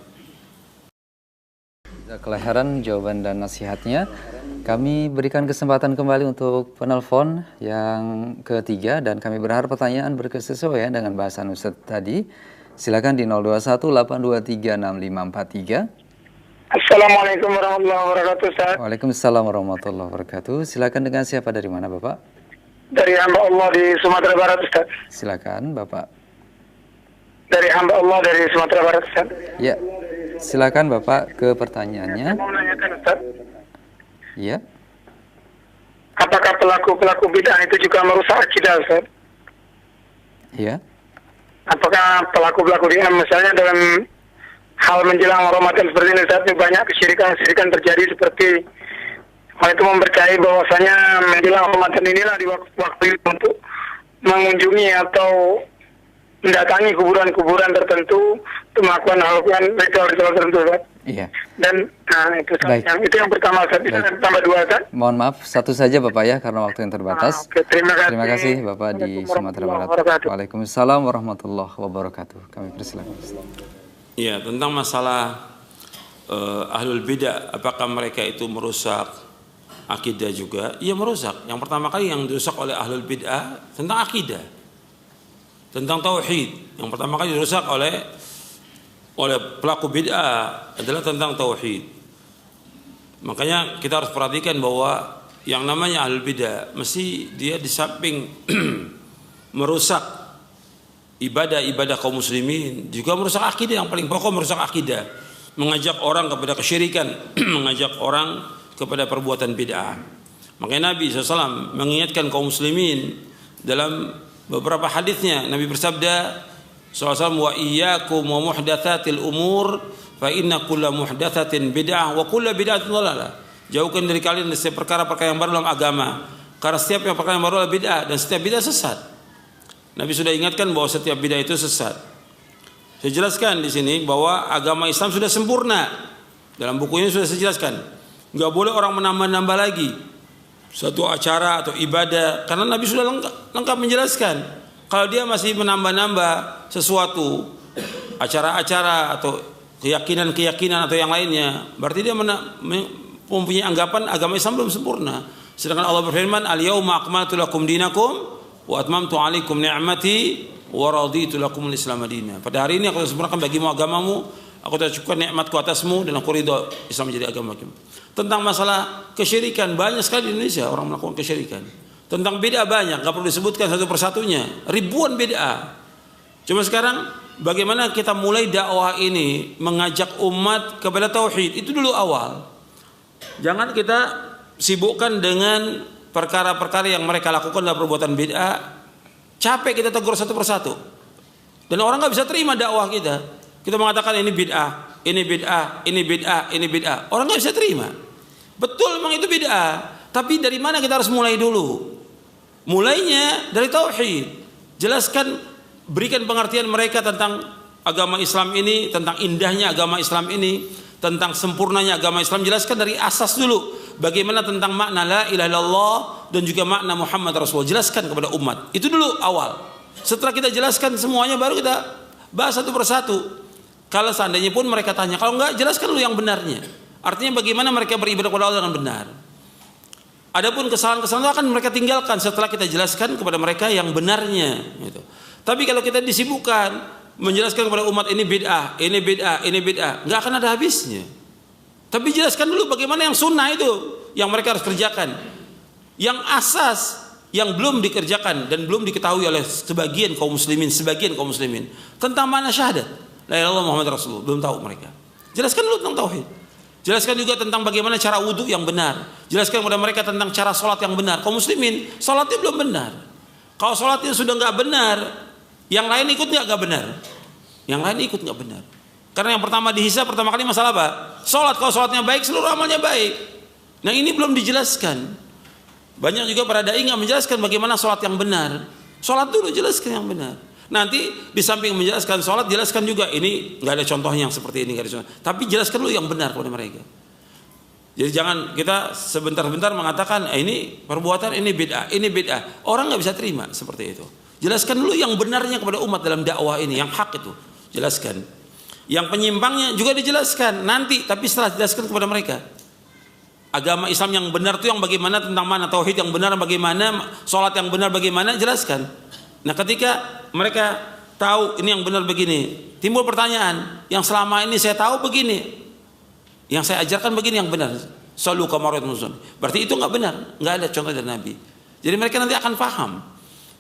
Kelahiran jawaban dan nasihatnya. Kami berikan kesempatan kembali untuk penelpon yang ketiga, dan kami berharap pertanyaan berkesesuaian dengan bahasan Ustadz tadi. Silakan di 0218236543. Assalamualaikum warahmatullahi wabarakatuh, Ustaz. Waalaikumsalam warahmatullahi wabarakatuh. Silakan dengan siapa, dari mana Bapak? Dari hamba Allah di Sumatera Barat, Ustaz. Silakan Bapak. Dari hamba Allah dari Sumatera Barat, Ustaz. Ya, silakan Bapak ke pertanyaannya. Saya mau menanyakan, Ustaz. Ya. Apakah pelaku bid'ah itu juga merusak akidah, Ustaz? Ya. Apakah pelaku bid'ah misalnya dalam hal menjelang Ramadan seperti ini, Ustaz, banyak kesyirikan terjadi seperti hal itu mempercayai bahwasanya menjelang Ramadan inilah di waktu untuk mengunjungi atau mendatangi kuburan-kuburan tertentu untuk melakukan ritual tertentu, Ustaz. Iya. Dan itu yang pertama, Ustaz. Itu tambah dua, Ustaz. Mohon maaf, satu saja Bapak ya, karena waktu yang terbatas. Oke, terima kasih Bapak di Sumatera Barat. Waalaikumsalam warahmatullahi wabarakatuh. Kami persilakan. Ya, tentang masalah ahlul bidah, apakah mereka itu merusak akidah juga? Iya, merusak. Yang pertama kali yang dirusak oleh ahlul bidah tentang akidah, tentang tauhid. Yang pertama kali dirusak oleh pelaku bid'ah adalah tentang tauhid. Makanya kita harus perhatikan bahwa yang namanya ahlul bid'ah mesti dia di samping merusak ibadah-ibadah kaum muslimin, juga merusak akidah. Yang paling pokok merusak akidah, mengajak orang kepada kesyirikan, mengajak orang kepada perbuatan bid'ah. Makanya Nabi SAW mengingatkan kaum muslimin dalam beberapa hadisnya. Nabi bersabda SAW, wa iyyakum wa muhdatsatil umur fa inna kulla muhdatsatin bid'ah wa kulla bid'atin dhalalah. Jauhkan dari kalian setiap perkara-perkara yang baru dalam agama, karena setiap perkara yang baru adalah bid'ah dan setiap bid'ah sesat. Nabi sudah ingatkan bahwa setiap bid'ah itu sesat. Saya jelaskan di sini bahwa agama Islam sudah sempurna. Dalam buku ini sudah saya jelaskan. Enggak boleh orang menambah-nambah lagi satu acara atau ibadah, karena Nabi sudah lengkap menjelaskan. Kalau dia masih menambah-nambah sesuatu, acara-acara atau keyakinan-keyakinan atau yang lainnya, berarti dia mempunyai anggapan agama Islam belum sempurna. Sedangkan Allah berfirman, al-yauma akmaltu lakum dinakum wa atmamtu alaikum ni'mati wa raditu lakumul Islam madina. Pada hari ini aku telah sempurnakan bagimu agamamu, aku telah cukupkan nikmatku atasmu, dan aku ridho Islam menjadi agama bagimu. Tentang masalah kesyirikan, banyak sekali di Indonesia orang melakukan kesyirikan. Tentang bid'ah banyak, gak perlu disebutkan satu persatunya, ribuan bid'ah. Cuma sekarang bagaimana kita mulai dakwah ini mengajak umat kepada tauhid, itu dulu awal. Jangan kita sibukkan dengan perkara-perkara yang mereka lakukan dalam perbuatan bid'ah. Capek kita tegur satu persatu, dan orang gak bisa terima dakwah kita. Kita mengatakan ini bid'ah, ini bid'ah, ini bid'ah, ini bid'ah. Orang gak bisa terima. Betul, memang itu bid'ah, tapi dari mana kita harus mulai dulu? Mulainya dari tauhid. Jelaskan, berikan pengertian mereka tentang agama Islam ini, tentang indahnya agama Islam ini, tentang sempurnanya agama Islam. Jelaskan dari asas dulu. Bagaimana tentang makna la ilaha illallah dan juga makna Muhammad Rasulullah. Jelaskan kepada umat. Itu dulu awal. Setelah kita jelaskan semuanya, baru kita bahas satu persatu. Kalau seandainya pun mereka tanya, kalau enggak, jelaskan dulu yang benarnya. Artinya bagaimana mereka beribadah kepada Allah dengan benar. Adapun kesalahan-kesalahan itu akan mereka tinggalkan setelah kita jelaskan kepada mereka yang benarnya. Gitu. Tapi kalau kita disibukkan menjelaskan kepada umat ini bid'ah, ini bid'ah, ini bid'ah, nggak akan ada habisnya. Tapi jelaskan dulu bagaimana yang sunnah itu, yang mereka harus kerjakan. Yang asas yang belum dikerjakan dan belum diketahui oleh sebagian kaum muslimin tentang mana syahadat la ilaha illallah Muhammad Rasulullah, belum tahu mereka. Jelaskan dulu tentang tauhid. Jelaskan juga tentang bagaimana cara wudhu yang benar. Jelaskan kepada mereka tentang cara sholat yang benar. Kaum muslimin, sholatnya belum benar. Kalau sholatnya sudah nggak benar, yang lain ikut nggak benar. yang lain ikut nggak benar. Karena yang pertama dihisab pertama kali masalah apa? Sholat. Kalau sholatnya baik, seluruh amalnya baik. Nah ini belum dijelaskan. Banyak juga para dai nggak menjelaskan bagaimana sholat yang benar. Sholat dulu, jelaskan yang benar. Nanti di samping menjelaskan sholat, jelaskan juga ini nggak ada contohnya yang seperti ini, nggak ada contoh. Tapi jelaskan dulu yang benar kepada mereka. Jadi jangan kita sebentar-bentar mengatakan ini perbuatan, ini bid'ah. Orang nggak bisa terima seperti itu. Jelaskan dulu yang benarnya kepada umat dalam dakwah ini, yang hak itu. Jelaskan. Yang penyimpangnya juga dijelaskan nanti, tapi setelah dijelaskan kepada mereka. Agama Islam yang benar itu yang bagaimana, tentang mana, tauhid yang benar bagaimana, sholat yang benar bagaimana, jelaskan. Nah ketika mereka tahu ini yang benar begini, timbul pertanyaan, yang selama ini saya tahu begini, yang saya ajarkan begini yang benar. Sallu kama ra'aytumuni. Berarti itu nggak benar, nggak ada contoh dari Nabi. Jadi mereka nanti akan paham.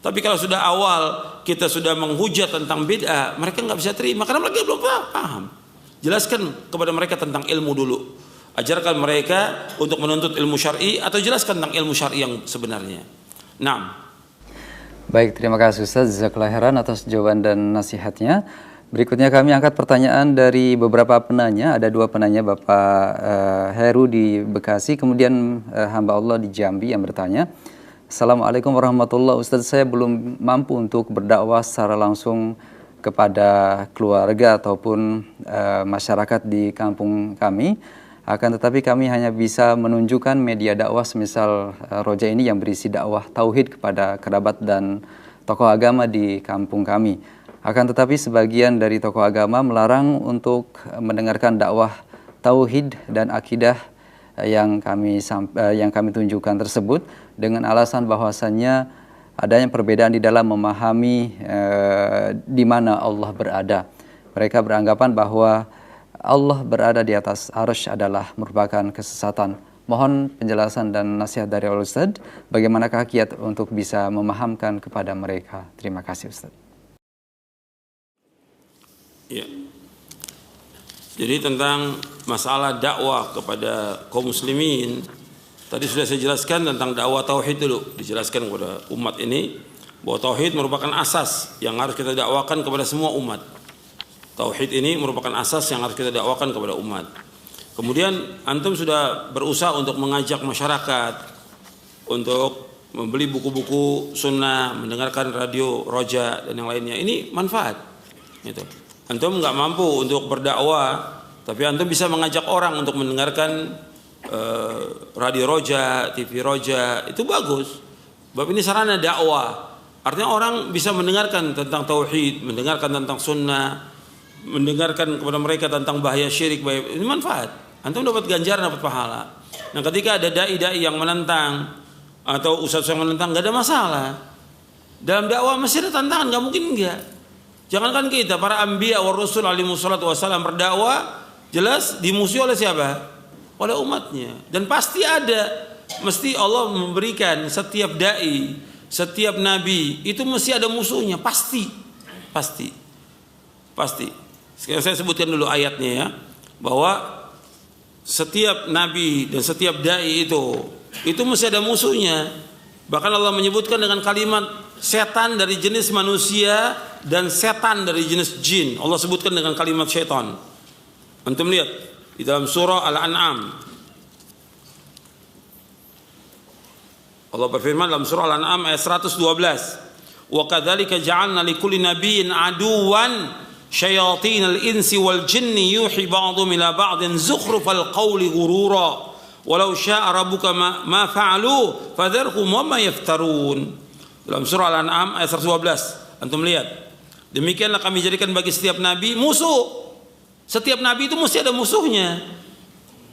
Tapi kalau sudah awal kita sudah menghujat tentang bid'ah, mereka nggak bisa terima karena mereka belum paham. Jelaskan kepada mereka tentang ilmu dulu. Ajarkan mereka untuk menuntut ilmu syar'i atau jelaskan tentang ilmu syar'i yang sebenarnya. Naam. Baik, terima kasih Ustaz Jazakallahu khairan atas jawaban dan nasihatnya. Berikutnya kami angkat pertanyaan dari beberapa penanya. Ada 2 penanya, Bapak Heru di Bekasi, kemudian hamba Allah di Jambi yang bertanya. Assalamualaikum warahmatullahi wabarakatuh. Ustaz, saya belum mampu untuk berdakwah secara langsung kepada keluarga ataupun masyarakat di kampung kami. Akan tetapi kami hanya bisa menunjukkan media dakwah semisal Roja ini yang berisi dakwah tauhid kepada kerabat dan tokoh agama di kampung kami. Akan tetapi sebagian dari tokoh agama melarang untuk mendengarkan dakwah tauhid dan akidah yang kami tunjukkan tersebut dengan alasan bahwasannya adanya perbedaan di dalam memahami di mana Allah berada. Mereka beranggapan bahwa Allah berada di atas arsy adalah merupakan kesesatan. Mohon penjelasan dan nasihat dari Ustaz, bagaimanakah kiat untuk bisa memahamkan kepada mereka? Terima kasih Ustaz. Ya. Jadi tentang masalah dakwah kepada kaum muslimin, tadi sudah saya jelaskan tentang dakwah tauhid dulu, dijelaskan kepada umat ini bahwa tauhid merupakan asas yang harus kita dakwakan kepada semua umat. Tauhid ini merupakan asas yang harus kita dakwakan kepada umat. Kemudian antum sudah berusaha untuk mengajak masyarakat untuk membeli buku-buku sunnah, mendengarkan radio Roja dan yang lainnya. Ini manfaat. Gitu. Antum nggak mampu untuk berdakwah, tapi antum bisa mengajak orang untuk mendengarkan radio Roja, TV Roja, itu bagus. Sebab ini sarana dakwah. Artinya orang bisa mendengarkan tentang tauhid, mendengarkan tentang sunnah, mendengarkan kepada mereka tentang bahaya syirik, ini manfaat. Antum dapat ganjaran, dapat pahala. Nah ketika ada dai-dai yang menentang atau ustaz yang menentang, nggak ada masalah. Dalam dakwah mesti ada tantangan, nggak mungkin enggak. Jangankan kita, para anbiya wa rasul alaihi wassalatu wassalam berdakwah, jelas dimusuhi oleh siapa? Oleh umatnya. Dan pasti ada, mesti Allah memberikan setiap dai, setiap nabi itu mesti ada musuhnya, pasti. Sekarang saya sebutkan dulu ayatnya ya, bahwa setiap nabi dan setiap dai itu mesti ada musuhnya. Bahkan Allah menyebutkan dengan kalimat setan dari jenis manusia dan setan dari jenis jin. Allah sebutkan dengan kalimat setan. Antum lihat di dalam surah Al-An'am. Allah berfirman dalam surah Al-An'am ayat 112. Wa kadzalika ja'alna likulli nabiyyin aduwan syayatinal insi wal jinni yuhi ba'dhum ila ba'din zukhrufal qawli ghurura walau syaa rabbuka ma fa'alu fadharhum wa ma yaftarun. Dalam surah Al-An'am ayat 112. Antum lihat. Demikianlah kami jadikan bagi setiap nabi musuh. Setiap nabi itu mesti ada musuhnya.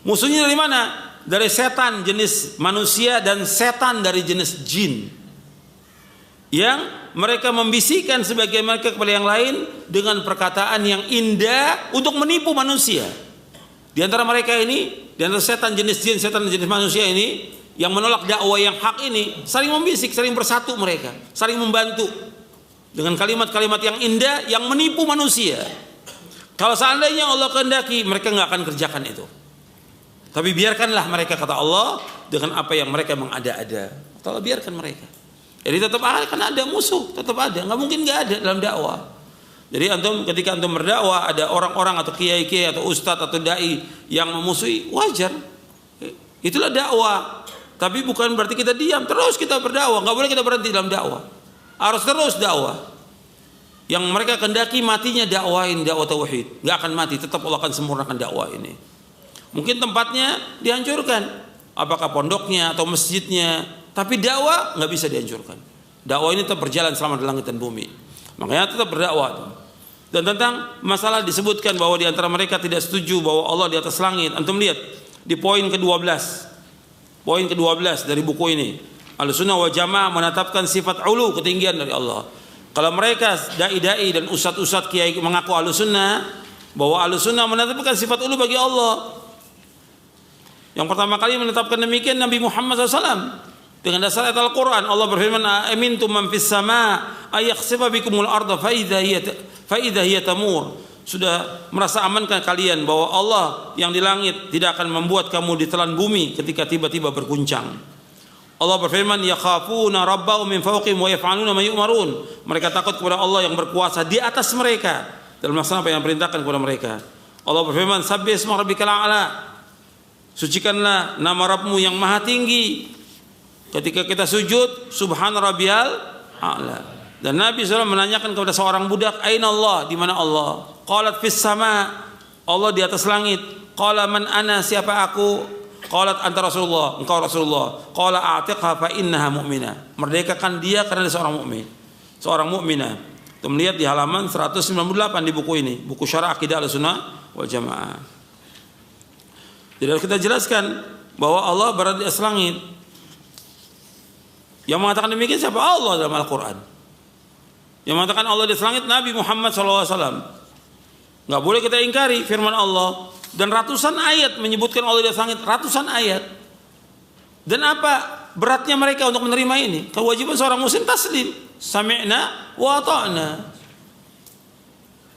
Musuhnya dari mana? Dari setan jenis manusia dan setan dari jenis jin. Yang mereka membisikkan sebagian mereka kepada yang lain dengan perkataan yang indah untuk menipu manusia. Di antara mereka ini, di antara setan jenis jin, setan jenis manusia ini, yang menolak dakwah yang hak ini, saling membisik, saling bersatu mereka, saling membantu dengan kalimat-kalimat yang indah yang menipu manusia. Kalau seandainya Allah kehendaki, mereka nggak akan kerjakan itu. Tapi biarkanlah mereka, kata Allah, dengan apa yang mereka mengada-ada. Allah biarkan mereka. Jadi tetap akan ada musuh, tetap ada. Nggak mungkin nggak ada dalam dakwah. Jadi ketika antum berdakwah ada orang-orang atau kiai-kiai atau ustadz atau dai yang memusuhi, wajar. Itulah dakwah. Tapi bukan berarti kita diam, terus kita berdakwah. Nggak boleh kita berhenti dalam dakwah. Harus terus dakwah. Yang mereka kendaki matinya dakwahin dakwah tauhid. Nggak akan mati, tetap Allah akan sempurnakan dakwah ini. Mungkin tempatnya dihancurkan, apakah pondoknya atau masjidnya, tapi dakwah nggak bisa dihancurkan. Dakwah ini tetap berjalan selama di langit dan bumi. Makanya tetap berdakwah. Dan tentang masalah disebutkan bahwa di antara mereka tidak setuju bahwa Allah di atas langit. Antum lihat di poin ke-12. Poin ke-12 dari buku ini. Ahlussunnah wal Jamaah menetapkan sifat ulu, ketinggian dari Allah. Kalau mereka dai-dai dan ustadz-ustadz kiai mengaku Ahlussunnah, bahwa Ahlussunnah menetapkan sifat ulu bagi Allah. Yang pertama kali menetapkan demikian Nabi Muhammad SAW. Dengan dasar ayat Al-Quran, Allah berfirman, "Amintum man fis sama ayakhsifa bikumul arda fa idza hiya tamur." Sudah merasa amankah kalian bahwa Allah yang di langit tidak akan membuat kamu ditelan bumi ketika tiba-tiba berguncang. Allah berfirman, "Yakhafuna rabbahum min fawqihim wa yaf'aluna ma yu'marun." Mereka takut kepada Allah yang berkuasa di atas mereka dalam melaksanakan apa yang diperintahkan kepada mereka. Allah berfirman, "Sabbih isma rabbikal a'la." Sucikanlah nama Rabbmu yang maha tinggi. Ketika kita sujud, subhana rabbiyal a'la. Dan Nabi SAW menanyakan kepada seorang budak, "Aina Allah?" Di mana Allah? Qalat fis sama. Allah di atas langit. Qala man ana, siapa aku? Qalat anta Rasulullah, engkau Rasulullah. Qala a'tiqha fa innaha mu'minah. Merdekakan dia karena dia seorang mukmin. Seorang mukminah. Kita melihat di halaman 198 di buku ini, buku Syarah Aqidah Ahlussunnah wal Jamaah. Jadi kita jelaskan bahwa Allah berada di atas langit. Yang mengatakan demikian siapa? Allah dalam Al-Quran. Yang mengatakan Allah di atas langit Nabi Muhammad SAW. Nggak boleh kita ingkari firman Allah. Dan ratusan ayat menyebutkan Allah di atas langit. Ratusan ayat. Dan apa beratnya mereka untuk menerima ini? Kewajiban seorang muslim taslim. Sami'na wa ta'na.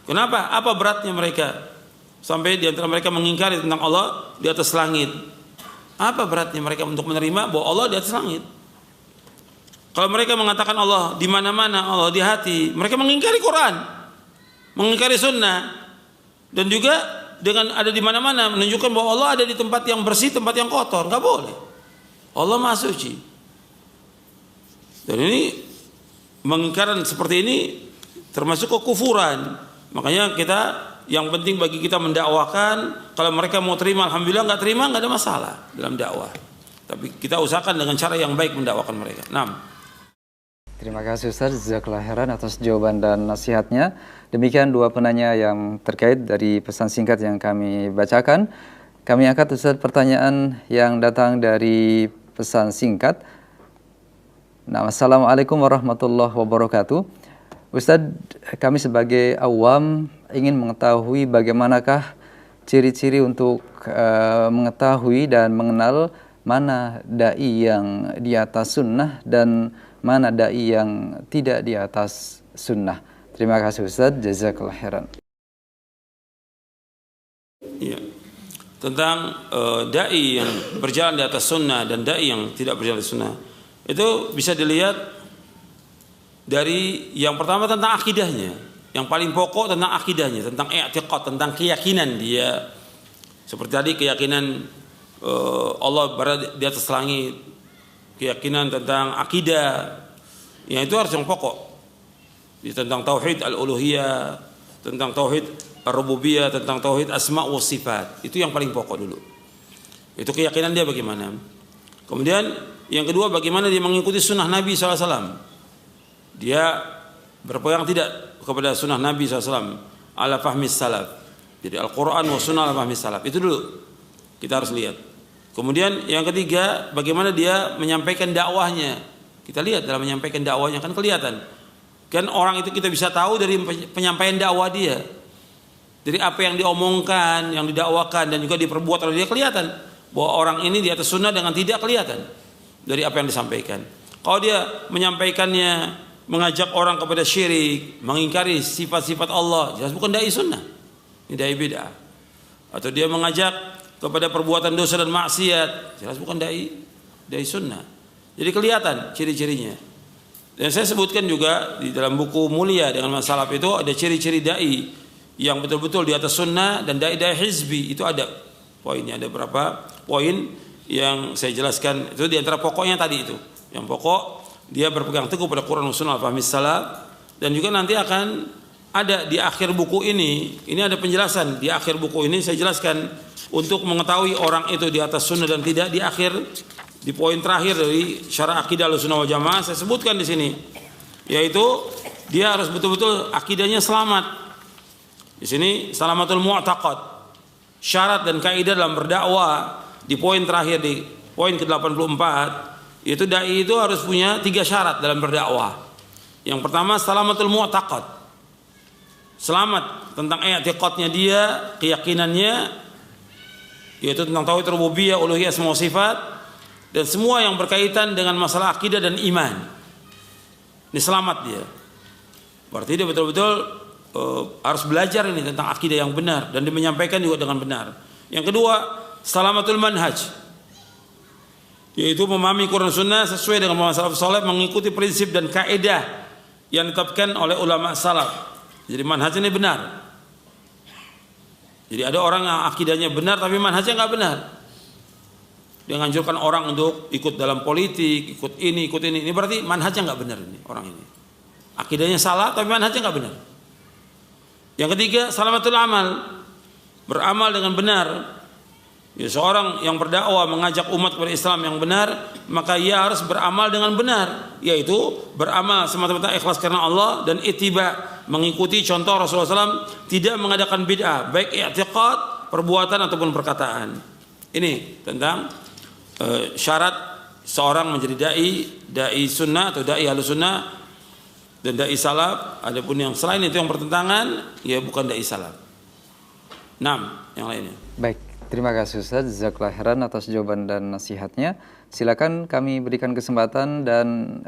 Kenapa? Apa beratnya mereka? Sampai di antara mereka mengingkari tentang Allah di atas langit. Apa beratnya mereka untuk menerima bahwa Allah di atas langit? Kalau mereka mengatakan Allah di mana-mana, Allah di hati, mereka mengingkari Quran, mengingkari Sunnah, dan juga dengan ada di mana-mana menunjukkan bahwa Allah ada di tempat yang bersih, tempat yang kotor, nggak boleh. Allah Maha Suci. Dan ini mengingkaran seperti ini termasuk kekufuran. Makanya kita yang penting bagi kita mendakwakan. Kalau mereka mau terima, alhamdulillah. Nggak terima, nggak ada masalah dalam dakwah. Tapi kita usahakan dengan cara yang baik mendakwakan mereka. 6. Terima kasih Ustaz, jazakallahu khairan atas jawaban dan nasihatnya. Demikian dua penanya yang terkait dari pesan singkat yang kami bacakan. Kami angkat Ustaz pertanyaan yang datang dari pesan singkat. Nah, Assalamualaikum warahmatullahi wabarakatuh. Ustaz, kami sebagai awam ingin mengetahui bagaimanakah ciri-ciri untuk mengetahui dan mengenal mana dai yang di atas sunnah dan mana dai yang tidak di atas sunnah. Terima kasih Ustaz, jazakallahu khairan. Ya. Tentang dai yang berjalan di atas sunnah dan dai yang tidak berjalan di sunnah, itu bisa dilihat dari yang pertama tentang akidahnya. Yang paling pokok tentang akidahnya, tentang i'tiqad, tentang keyakinan dia. Seperti tadi keyakinan Allah berada di atas langit, keyakinan tentang akidah, yang itu harus yang pokok. Tentang tauhid al-uluhiyah, tentang tauhid ar-rububiyah, tentang tauhid asma wa sifat. Itu yang paling pokok dulu. Itu keyakinan dia bagaimana. Kemudian yang kedua, bagaimana dia mengikuti sunnah Nabi SAW. Dia berpegang tidak kepada sunnah Nabi SAW ala fahmi salaf. Jadi Al-Quran wa sunnah ala fahmi salaf. Itu dulu kita harus lihat. Kemudian yang ketiga, bagaimana dia menyampaikan dakwahnya. Kita lihat dalam menyampaikan dakwahnya, kan kelihatan. Kan orang itu kita bisa tahu dari penyampaian dakwah dia. Dari apa yang diomongkan, yang didakwakan, dan juga diperbuat oleh dia, kelihatan bahwa orang ini di atas sunnah dengan tidak kelihatan dari apa yang disampaikan. Kalau dia menyampaikannya mengajak orang kepada syirik, mengingkari sifat-sifat Allah, jelas bukan dai sunnah. Ini dai bid'ah. Atau dia mengajak kepada perbuatan dosa dan maksiat, jelas bukan dai sunnah. Jadi kelihatan ciri-cirinya. Dan saya sebutkan juga di dalam buku Mulia dengan masalah itu ada ciri-ciri dai yang betul-betul di atas sunnah dan dai-dai hizbi. Itu ada poinnya, ada berapa poin yang saya jelaskan. Itu di antara pokoknya tadi itu. Yang pokok dia berpegang teguh pada Quran dan Sunnah al-fahmi salaf. Dan juga nanti akan ada di akhir buku ini ada penjelasan. Di akhir buku ini saya jelaskan untuk mengetahui orang itu di atas sunnah dan tidak. Di akhir, di poin terakhir dari syarah akidah Ahlussunnah wal Jamaah saya sebutkan di sini, yaitu dia harus betul-betul akidahnya selamat. Di sini salamatul mu'taqad, syarat dan kaidah dalam berdakwah di poin terakhir di poin ke-84, yaitu dai itu harus punya 3 syarat dalam berdakwah. Yang pertama salamatul mu'taqad, selamat tentang i'tiqadnya dia, keyakinannya, yaitu tentang tauhid rububiyah, uluhiyah, semua sifat dan semua yang berkaitan dengan masalah akidah dan iman. Ini selamat dia. Berarti dia betul-betul harus belajar ini tentang akidah yang benar dan dia menyampaikan juga dengan benar. Yang kedua, salamatul manhaj, yaitu memahami Quran Sunnah sesuai dengan masalah salaf, mengikuti prinsip dan kaidah yang ditetapkan oleh ulama salaf. Jadi manhaj ini benar. Jadi ada orang yang akidahnya benar tapi manhajnya nggak benar. Dia menganjurkan orang untuk ikut dalam politik, ikut ini, ikut ini. Ini berarti manhajnya nggak benar ini orang ini. Akidahnya salah tapi manhajnya nggak benar. Yang ketiga, salamatul amal, beramal dengan benar. Ya, seorang yang berdakwah mengajak umat kepada Islam yang benar, maka ia harus beramal dengan benar, yaitu beramal semata-mata ikhlas karena Allah dan ittiba, mengikuti contoh Rasulullah SAW, tidak mengadakan bid'ah, baik i'tiqad, perbuatan ataupun perkataan. Ini tentang syarat seorang menjadi dai sunnah atau dai ahlus sunnah dan dai salaf. Adapun yang selain itu yang bertentangan, ya bukan dai salaf. 6 yang lainnya. Baik. Terima kasih Ustaz, jazakallahu khairan atas jawaban dan nasihatnya. Silakan kami berikan kesempatan dan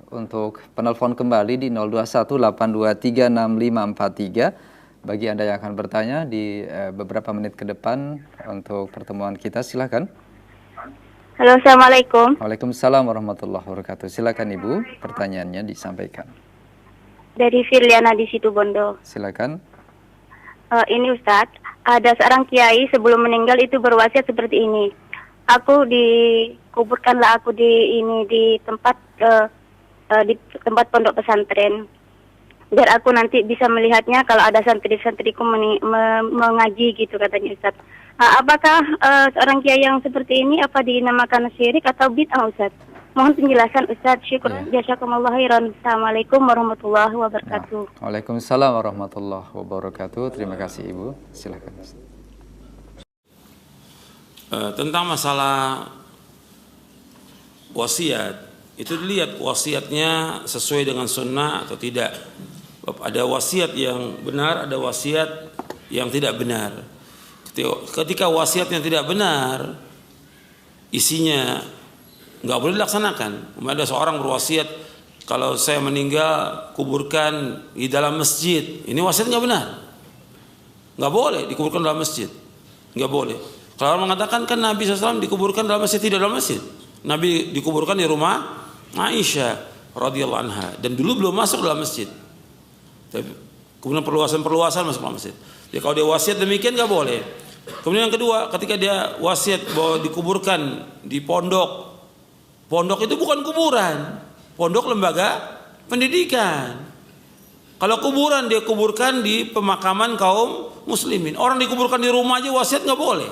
untuk penelpon kembali di 0218236543 bagi Anda yang akan bertanya di beberapa menit ke depan untuk pertemuan kita. Silakan. Halo, Assalamualaikum. Waalaikumsalam warahmatullahi wabarakatuh. Silakan Ibu, pertanyaannya disampaikan. Dari Firliana di Situbondo. Silakan. Ini Ustadz, ada seorang kiai sebelum meninggal itu berwasiat seperti ini. Kuburkanlah aku di tempat pondok pesantren, biar aku nanti bisa melihatnya kalau ada santri-santriku mengaji gitu, katanya Ustadz. Apakah seorang kiai yang seperti ini apa dinamakan syirik atau bid'ah, Ustadz? Mohon penjelasan Ustadz. Syukran, jazakumullah khairan. Assalamualaikum warahmatullahi wabarakatuh. Waalaikumsalam warahmatullahi wabarakatuh. Terima kasih Ibu. Silakan. Tentang masalah wasiat, itu dilihat wasiatnya sesuai dengan sunnah atau tidak. Ada wasiat yang benar, ada wasiat yang tidak benar. Ketika wasiatnya tidak benar, isinya nggak boleh dilaksanakan. Ada seorang berwasiat, kalau saya meninggal kuburkan di dalam masjid. Ini wasiat nggak benar. Nggak boleh dikuburkan dalam masjid. Nggak boleh. Kalau orang mengatakan kan Nabi SAW dikuburkan dalam masjid, tidak dalam masjid. Nabi dikuburkan di rumah Aisyah radhiyallahu anha dan dulu belum masuk dalam masjid. Kemudian perluasan masuk dalam masjid. Jadi kalau dia wasiat demikian nggak boleh. Kemudian yang kedua, ketika dia wasiat bahwa dikuburkan di pondok. Pondok itu bukan kuburan, pondok lembaga pendidikan. Kalau kuburan dia kuburkan di pemakaman kaum muslimin. Orang dikuburkan di rumah aja wasiat nggak boleh.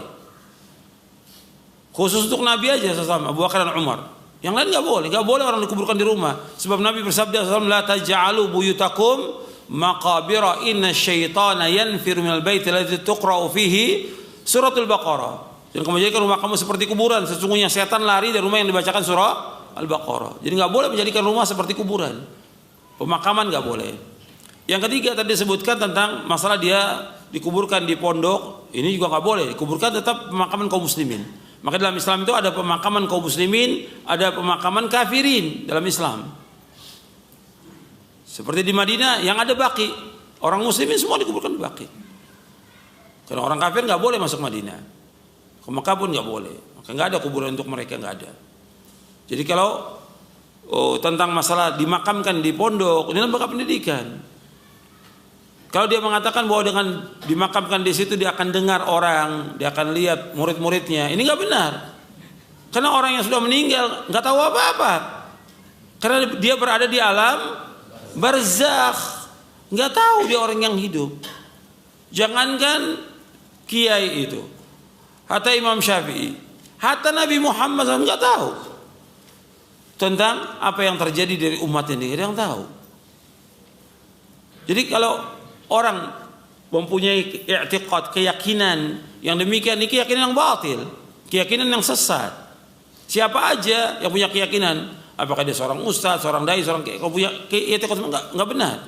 Khusus untuk Nabi aja sesama Abu Bakar dan Umar. Yang lain nggak boleh orang dikuburkan di rumah. Sebab Nabi bersabda SAW, la taj'alu buyutakum maqabira inna syaitana yanfir minal baiti alladzi tuqra'u fihi suratul Baqarah. Jangan kamu jadikan rumah kamu seperti kuburan. Sesungguhnya setan lari dari rumah yang dibacakan surah Al-Baqarah. Jadi nggak boleh menjadikan rumah seperti kuburan. Pemakaman nggak boleh. Yang ketiga tadi disebutkan tentang masalah dia dikuburkan di pondok. Ini juga nggak boleh. Dikuburkan tetap pemakaman kaum muslimin. Maka dalam Islam itu ada pemakaman kaum muslimin, ada pemakaman kafirin dalam Islam. Seperti di Madinah yang ada baqi. Orang muslimin semua dikuburkan di baqi. Karena orang kafir nggak boleh masuk Madinah. Ke Mekah pun nggak boleh, maka nggak ada kuburan untuk mereka, nggak ada. Jadi kalau tentang masalah dimakamkan di pondok, ini lembaga pendidikan. Kalau dia mengatakan bahwa dengan dimakamkan di situ dia akan dengar orang, dia akan lihat murid-muridnya, ini nggak benar. Karena orang yang sudah meninggal nggak tahu apa-apa. Karena dia berada di alam barzakh, nggak tahu dia orang yang hidup. Jangankan kiai itu, hatta Imam Syafi'i, hatta Nabi Muhammad SAW nggak tahu tentang apa yang terjadi dari umat ini, dia yang tahu. Jadi kalau orang mempunyai i'tiqad, keyakinan yang demikian, ini keyakinan yang batil, keyakinan yang sesat. Siapa aja yang punya keyakinan, apakah dia seorang ustaz, seorang dai, seorang kalau punya i'tiqad nggak benar.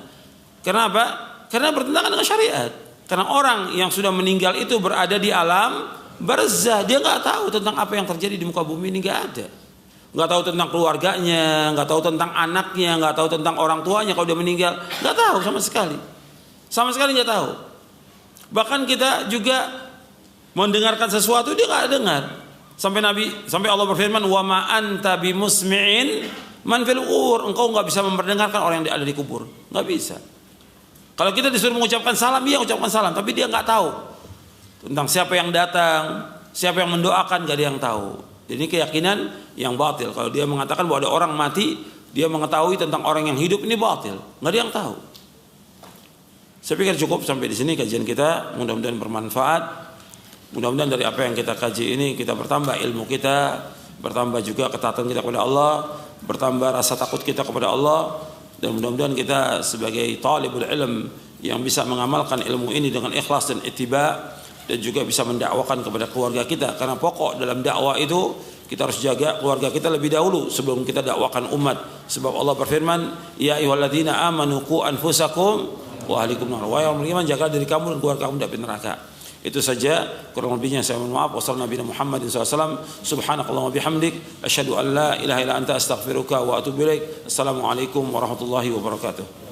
Karena apa? Karena bertentangan dengan syariat. Karena orang yang sudah meninggal itu berada di alam barzah, dia nggak tahu tentang apa yang terjadi di muka bumi ini, nggak ada. Nggak tahu tentang keluarganya, nggak tahu tentang anaknya, nggak tahu tentang orang tuanya kalau dia meninggal, nggak tahu sama sekali nggak tahu. Bahkan kita juga mendengarkan sesuatu dia nggak dengar. Sampai Allah berfirman, wa ma anta bimusmi'in man fil qubur, engkau nggak bisa memperdengarkan orang yang ada di kubur, nggak bisa. Kalau kita disuruh mengucapkan salam, iya ucapkan salam, tapi dia nggak tahu tentang siapa yang datang, siapa yang mendoakan, nggak ada yang tahu. Jadi ini keyakinan yang batil. Kalau dia mengatakan bahwa ada orang mati, dia mengetahui tentang orang yang hidup, ini batil, nggak ada yang tahu. Saya pikir cukup sampai di sini kajian kita, mudah-mudahan bermanfaat. Mudah-mudahan dari apa yang kita kaji ini kita bertambah ilmu kita, bertambah juga ketaatan kita kepada Allah, bertambah rasa takut kita kepada Allah. Dan mudah-mudahan kita sebagai talibul ilm yang bisa mengamalkan ilmu ini dengan ikhlas dan ittiba, dan juga bisa mendakwakan kepada keluarga kita. Karena pokok dalam dakwah itu kita harus jaga keluarga kita lebih dahulu sebelum kita dakwakan umat. Sebab Allah berfirman, ya ayyuhalladzina amanu qu anfusakum wa ahlikum nar. Wahai orang beriman, jaga diri kamu dan keluarga kamu dari neraka. Itu saja, kurang lebihnya saya mohon maaf. Wassalamualaikum warahmatullahi wabarakatuh. Subhanakallahumma bihamdik, asyhadu an la ilaha illa anta astaghfiruka wa atubu ilaik. Assalamualaikum warahmatullahi wabarakatuh.